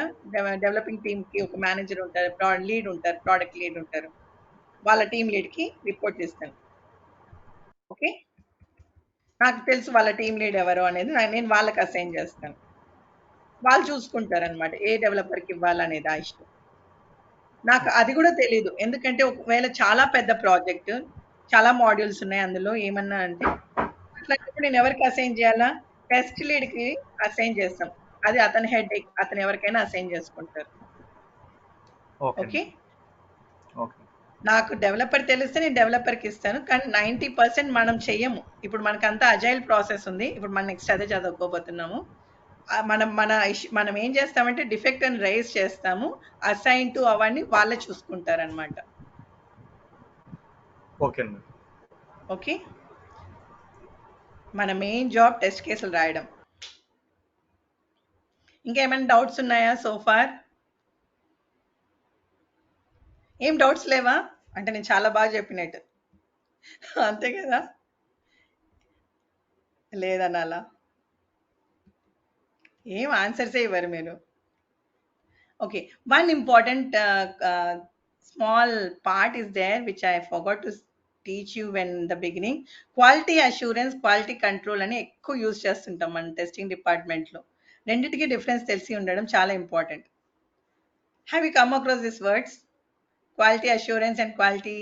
డెవలపింగ్ టీమ్ కి ఒక మేనేజర్ ఉంటారు, లీడ్ ఉంటారు, ప్రోడక్ట్ లీడ్ ఉంటారు. వాళ్ళ టీం లీడ్ కి రిపోర్ట్ చేస్తాను. ఓకే, నాకు తెలుసు వాళ్ళ టీం లీడ్ ఎవరు అనేది, నేను వాళ్ళకి అసైన్ చేస్తాను. వాళ్ళు చూసుకుంటారు అనమాట ఏ డెవలపర్ కి ఇవ్వాలనేది ఆ ఇష్టం. నాకు అది కూడా తెలీదు, ఎందుకంటే ఒకవేళ చాలా పెద్ద ప్రాజెక్ట్, చాలా మాడ్యూల్స్ ఉన్నాయి అందులో, ఏమన్నా అంటే అట్లాంటప్పుడు నేను ఎవరికి అసైన్ చేయాలా? టెస్ట్ లీడ్ కి అసైన్ చేస్తాం. అది అతని హెడ్, అతను ఎవరికైనా అసైన్ చేసుకుంటారు. ఓకే ఓకే, ఓకే నాకు డెవలపర్ తెలిస్తే నేను డెవలపర్ కి ఇస్తాను, కానీ 90% మనం చెయ్యము. ఇప్పుడు మనకంతా అజైల్ ప్రాసెస్ ఉంది, ఇప్పుడు మనం నెక్స్ట్ అదే చదువుకోబోతున్నాము. మనం ఏం చేస్తామంటే డిఫెక్ట్ అని రైజ్ చేస్తాము, అసైన్ టు అవన్నీ వాళ్ళే చూసుకుంటారు అనమాట. ఓకే అండి. ఓకే, మన మెయిన్ జాబ్ టెస్ట్ కేసులు రాయడం. ఇంకేమైనా డౌట్స్ ఉన్నాయా సోఫార్? ఏం డౌట్స్ లేవా? అంటే నేను చాలా బాగా చెప్పినట్టు అంతే కదా, లేదనాలా? ఏం ఆన్సర్సే ఇవ్వరు మీరు. Okay, one important small part is there which I forgot to teach you when in the beginning. Quality assurance, quality control అని ఎక్కువ యూజ్ చేస్తుంటాం మన టెస్టింగ్ డిపార్ట్మెంట్లో. రెండింటికి డిఫరెన్స్ తెలిసి ఉండడం చాలా important. Have you come across this words, quality assurance and quality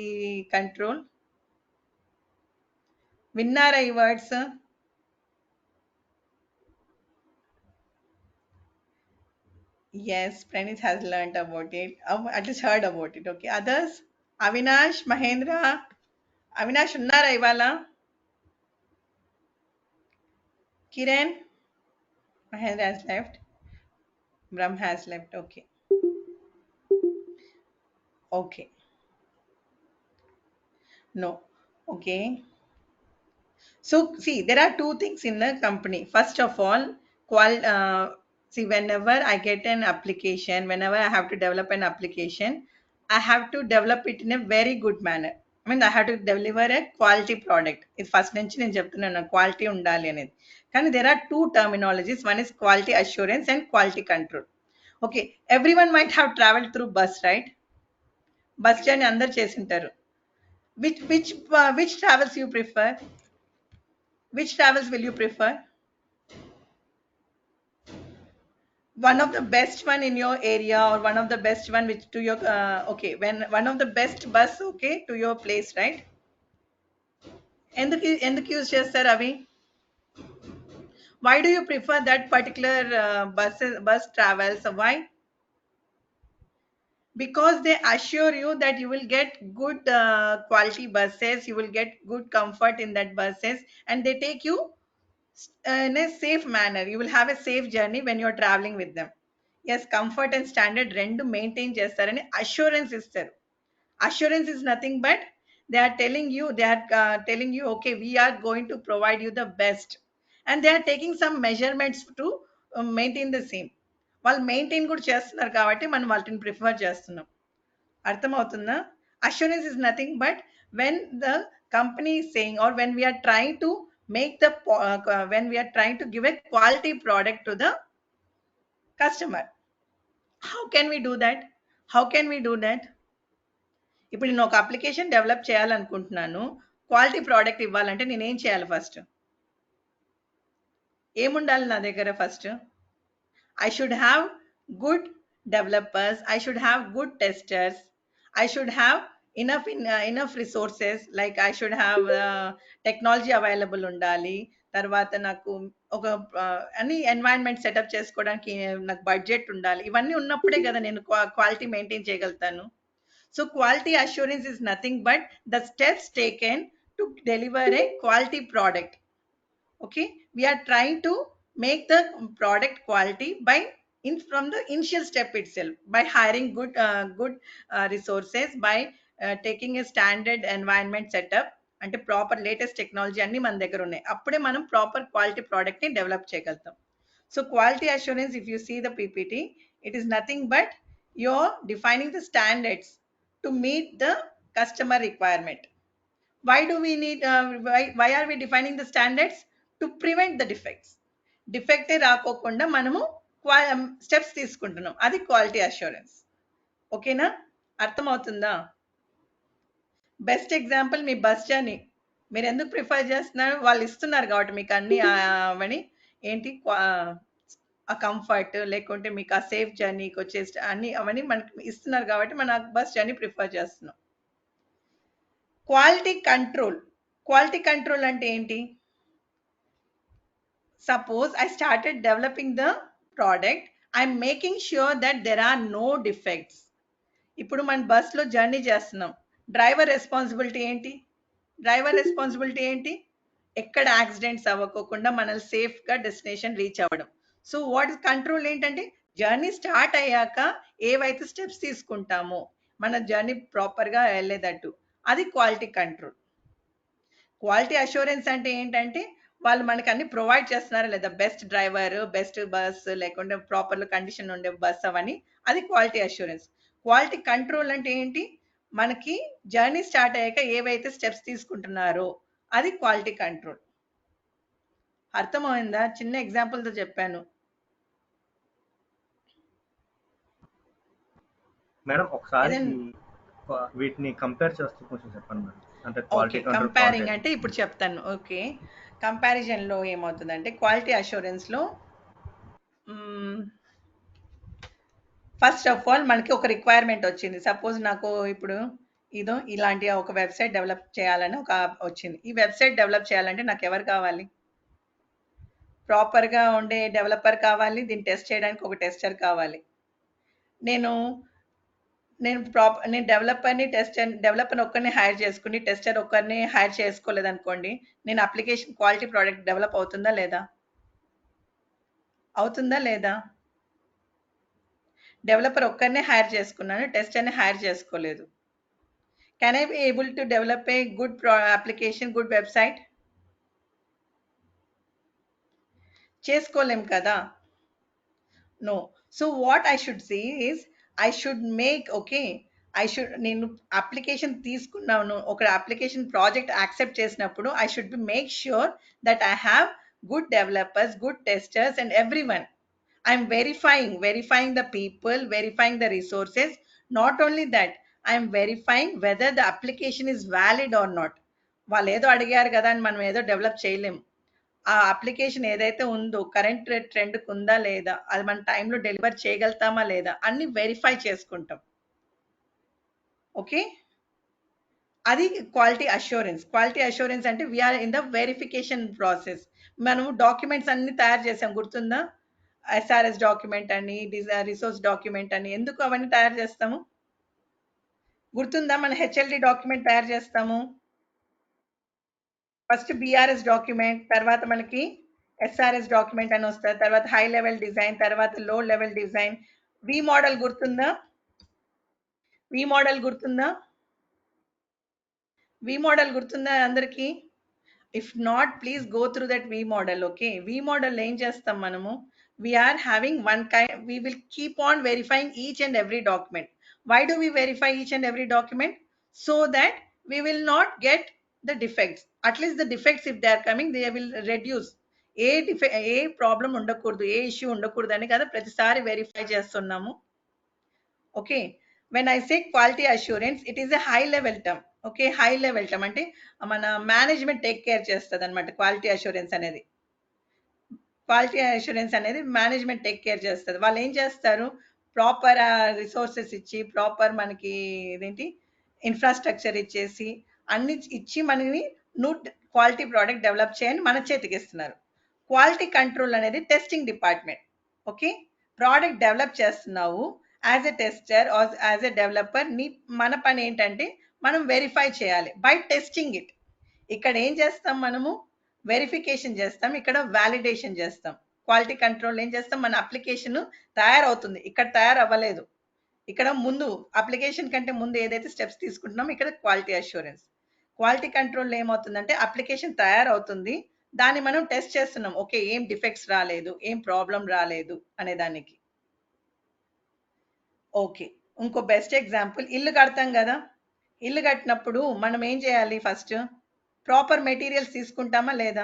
control? విన్నారా ఈ words? Yes, Pranit has learned about it, at least heard about it. Okay, others? Avinash, Mahendra, Avinash ఉన్నారా ఇవాళ? Kiran, Mahendra has left, Brahm has left. Okay, okay, no, okay. So see, there are two things in the company. First of all, see, whenever I get an application, whenever I have to develop an application, I have to develop it in a very good manner. I mean, I have to deliver a quality product. ఇది first నుంచి నేను చెప్తున్నాను, quality ఉండాలి అనేది. కానీ there are two terminologies. One is quality assurance and quality control. Okay, everyone might have traveled through bus, right? Bus journey అందరు చేసింటారు. Which travels you prefer? Which travels will you prefer? One of the best one in your area, or one of the best one which to your okay, when one of the best bus, okay, to your place, right? ఎందుకు use చేస్తారు అవి? Why do you prefer that particular bus travels? Why? Because they assure you that you will get good quality buses, you will get good comfort in that buses, and they take you in a safe manner. You will have a safe journey when you're traveling with them. Yes, comfort and standard రెండు maintain చేస్తారని assurance ఇస్తారు. Assurance is nothing but they are telling you, okay, we are going to provide you the best, and they are taking some measurements to maintain the same. వాళ్ళు maintain కూడా చేస్తున్నారు కాబట్టి మనం వాటిని prefer చేస్తున్నాం. అర్థమవుతుందా? Assurance is nothing but when the company is saying, or when we are trying to when we are trying to give a quality product to the customer. How can we do that? How can we do that? ఇప్పుడు నేను ఒక application develop చేయాలనుకుంటున్నాను, quality product ఇవ్వాలంటే నేనేం చేయాలి? First ఏముండాలి నా దగ్గర? First I should have good developers, I should have good testers, I should have enough resources, like I should have technology available ఉండాలి. తర్వాత నాకు ఒక అన్ని ఎన్వైరన్మెంట్ సెటప్ చేసుకోవడానికి నాకు బడ్జెట్ ఉండాలి. ఇవన్నీ ఉన్నప్పుడే కదా నేను క్వాలిటీ మెయింటైన్ చేయగలుగుతాను. So quality assurance is nothing but the steps taken to deliver a quality product. Okay, we are trying to make the product quality from the initial step itself, by hiring good resources, by taking a standard environment setup, అంటే proper latest technology అన్ని మన దగ్గర ఉన్నాయి. అప్పుడే మనం proper quality product ని develop చేయగలుగుతాం. So quality assurance, if you see the PPT, it is nothing but you're defining the standards to meet the customer requirement. Why do we need why are we defining the standards? To prevent the defects. Defect రాకోకుండా మనము steps తీసుకుంటున్నాం, అది quality assurance. ఓకేనా, అర్థమవుతుందా? Best example మీ bus journey. మీరు ఎందుకు prefer చేస్తున్నారు? వాళ్ళు ఇస్తున్నారు కాబట్టి మీకు అన్ని అవని ఏంటి ఆ కంఫర్ట్, లేకుంటే మీకు ఆ సేఫ్ జర్నీకి వచ్చేసి అన్ని అవన్నీ మనకి ఇస్తున్నారు కాబట్టి మన బస్ జర్నీ ప్రిఫర్ చేస్తున్నాం. Quality control. క్వాలిటీ కంట్రోల్ అంటే ఏంటి? Suppose I started developing the product, I'm making sure that there are no defects. ఇప్పుడు మన బస్లో జర్నీ చేస్తున్నాం, డ్రైవర్ రెస్పాన్సిబిలిటీ ఏంటి? ఎక్కడ యాక్సిడెంట్స్ అవ్వకోకుండా మనల్ని సేఫ్గా డెస్టినేషన్ రీచ్ అవ్వడం. సో వాట్ ఇస్ కంట్రోల్ ఏంటంటే జర్నీ స్టార్ట్ అయ్యాక ఏవైతే స్టెప్స్ తీసుకుంటామో మన జర్నీ ప్రాపర్గా వెళ్ళేటట్టు, అది క్వాలిటీ కంట్రోల్. క్వాలిటీ అష్యూరెన్స్ అంటే ఏంటంటే వాళ్ళు మనకి అన్ని ప్రొవైడ్ చేస్తున్నారా లేదా, బెస్ట్ డ్రైవర్, బెస్ట్ బస్, లేకుంటే ప్రాపర్ కండిషన్ ఉండే బస్, అవన్నీ అది క్వాలిటీ అష్యూరెన్స్. క్వాలిటీ కంట్రోల్ అంటే ఏంటి? మనకి జర్నీ స్టార్ట్ అయ్యాక ఏవైతే స్టెప్స్ తీసుకుంటున్నారో అది క్వాలిటీ కంట్రోల్. అర్థమైందా? చిన్న ఎగ్జాంపుల్తో చెప్పాను. మేడం ఒకసారి వీటిని కంపేర్ చేస్తూ కొంచెం చెప్పండి మేడం. అంటే క్వాలిటీ కంట్రోల్, కంపేరింగ్ అంటే ఇప్పుడు చెప్తాను. ఓకే, కంపారిజన్లో ఏమవుతుందంటే క్వాలిటీ అష్యూరెన్స్లో ఫస్ట్ ఆఫ్ ఆల్ మనకి ఒక రిక్వైర్మెంట్ వచ్చింది. సపోజ్ నాకు ఇప్పుడు ఇలాంటి ఒక వెబ్సైట్ డెవలప్ చేయాలని వచ్చింది. ఈ వెబ్సైట్ డెవలప్ చేయాలంటే నాకు ఎవరు కావాలి? ప్రాపర్గా ఉండే డెవలపర్ కావాలి, దీన్ని టెస్ట్ చేయడానికి ఒక టెస్టర్ కావాలి. నేను డెవలపర్ని ఒక్కరిని హైర్ చేసుకుని టెస్టర్ ఒక్కరిని హైర్ చేసుకోలేదు అనుకోండి, నేను అప్లికేషన్ క్వాలిటీ ప్రోడక్ట్ డెవలప్ అవుతుందా లేదా? డెవలపర్ ఒక్కరినే హైర్ చేసుకున్నాను, టెస్టర్ని హైర్ చేసుకోలేదు. Can I be able to develop a good application, good website? చేసుకోలేం కదా. No. So what I should see is I should make నేను అప్లికేషన్ తీసుకున్నాను, ఒక అప్లికేషన్ ప్రాజెక్ట్ యాక్సెప్ట్ చేసినప్పుడు I should be make sure that I have good developers, good testers and everyone. I'm verifying the people, verifying the resources. Not only that, I'm verifying whether the application is valid or not. వాళ్ళు ఏదో అడిగారు కదా అని మనం ఏదో develop చేయలేము. ఆ application ఏదైతే ఉందో కరెంట్ ట్రెండ్కి ఉందా లేదా, అది మన టైంలో డెలివర్ చేయగలుగుతామా లేదా అన్ని వెరిఫై చేసుకుంటాం. ఓకే, అది క్వాలిటీ అష్యూరెన్స్. క్వాలిటీ అష్యూరెన్స్ అంటే we're in the verification process. మనము డాక్యుమెంట్స్ అన్ని తయారు చేసాం, గుర్తుందా? ఎస్ఆర్ఎస్ డాక్యుమెంట్ అని, రిసోర్స్ డాక్యుమెంట్ అని, ఎందుకు అవన్నీ తయారు చేస్తాము? గుర్తుందా? మన హెచ్ఎల్డి డాక్యుమెంట్ తయారు చేస్తాము. ఫస్ట్ బిఆర్ఎస్ డాక్యుమెంట్, తర్వాత మనకి ఎస్ఆర్ఎస్ డాక్యుమెంట్ అని వస్తుంది, తర్వాత హై లెవెల్ డిజైన్, తర్వాత లో లెవెల్ డిజైన్. వి మోడల్ గుర్తుందా? వి మోడల్ గుర్తుందా అందరికి? If not, please go through that V model. Okay, V model ఏం చేస్తాం మనము? We are having we will keep on verifying each and every document. Why do we verify each and every document? So that we will not get the defects. At least the defects, if they are coming, they will reduce. A problem ఉండకూడదు, ఏ issue ఉండకూడదు అని కదా ప్రతిసారి verify చేస్తున్నాము. Okay, when I say quality assurance, it is a high level term. Okay, high level term అంటే మన management take care చేస్తుంది అనమాట. క్వాలిటీ అష్యూరెన్స్ అనేది మేనేజ్మెంట్ టేక్ కేర్ చేస్తుంది. వాళ్ళు ఏం చేస్తారు? ప్రాపర్ రిసోర్సెస్ ఇచ్చి, ప్రాపర్ మనకి ఇన్ఫ్రాస్ట్రక్చర్ ఇచ్చేసి, అన్ని ఇచ్చి మనకి క్వాలిటీ ప్రోడక్ట్ డెవలప్ చేయని మన చేతికి ఇస్తున్నారు. క్వాలిటీ కంట్రోల్ అనేది testing department. Okay, product develop చేస్తున్నావు, as a tester or as a developer మన పని ఏంటంటే మనం వెరిఫై చేయాలి బై టెస్టింగ్ ఇట్. ఇక్కడ ఏం చేస్తాం? మనము వెరిఫికేషన్ చేస్తాం, ఇక్కడ వ్యాలిడేషన్ చేస్తాం. క్వాలిటీ కంట్రోల్ ఏం చేస్తాం? మన అప్లికేషన్ తయారవుతుంది, ఇక్కడ తయారవ్వలేదు. ఇక్కడ ముందు అప్లికేషన్ కంటే ముందు ఏదైతే స్టెప్స్ తీసుకుంటున్నామో ఇక్కడ క్వాలిటీ అష్యూరెన్స్. క్వాలిటీ కంట్రోల్ ఏమవుతుందంటే అప్లికేషన్ తయారవుతుంది, దాన్ని మనం టెస్ట్ చేస్తున్నాం. ఓకే, ఏం డిఫెక్ట్స్ రాలేదు, ఏం ప్రాబ్లం రాలేదు అనే దానికి. ఓకే, ఇంకో బెస్ట్ ఎగ్జాంపుల్, ఇల్లు కడతాం కదా. ఇల్లు కట్టినప్పుడు మనం ఏం చేయాలి? ఫస్ట్ ప్రాపర్ మెటీరియల్స్ తీసుకుంటామా లేదా?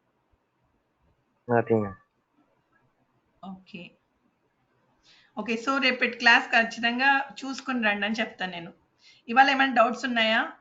nothing, ma'am. Okay. Okay. So రేపటి క్లాస్ ఖచ్చితంగా చూసుకొని రండి అని చెప్తాను నేను. ఇవాళ ఏమైనా డౌట్స్ ఉన్నాయా?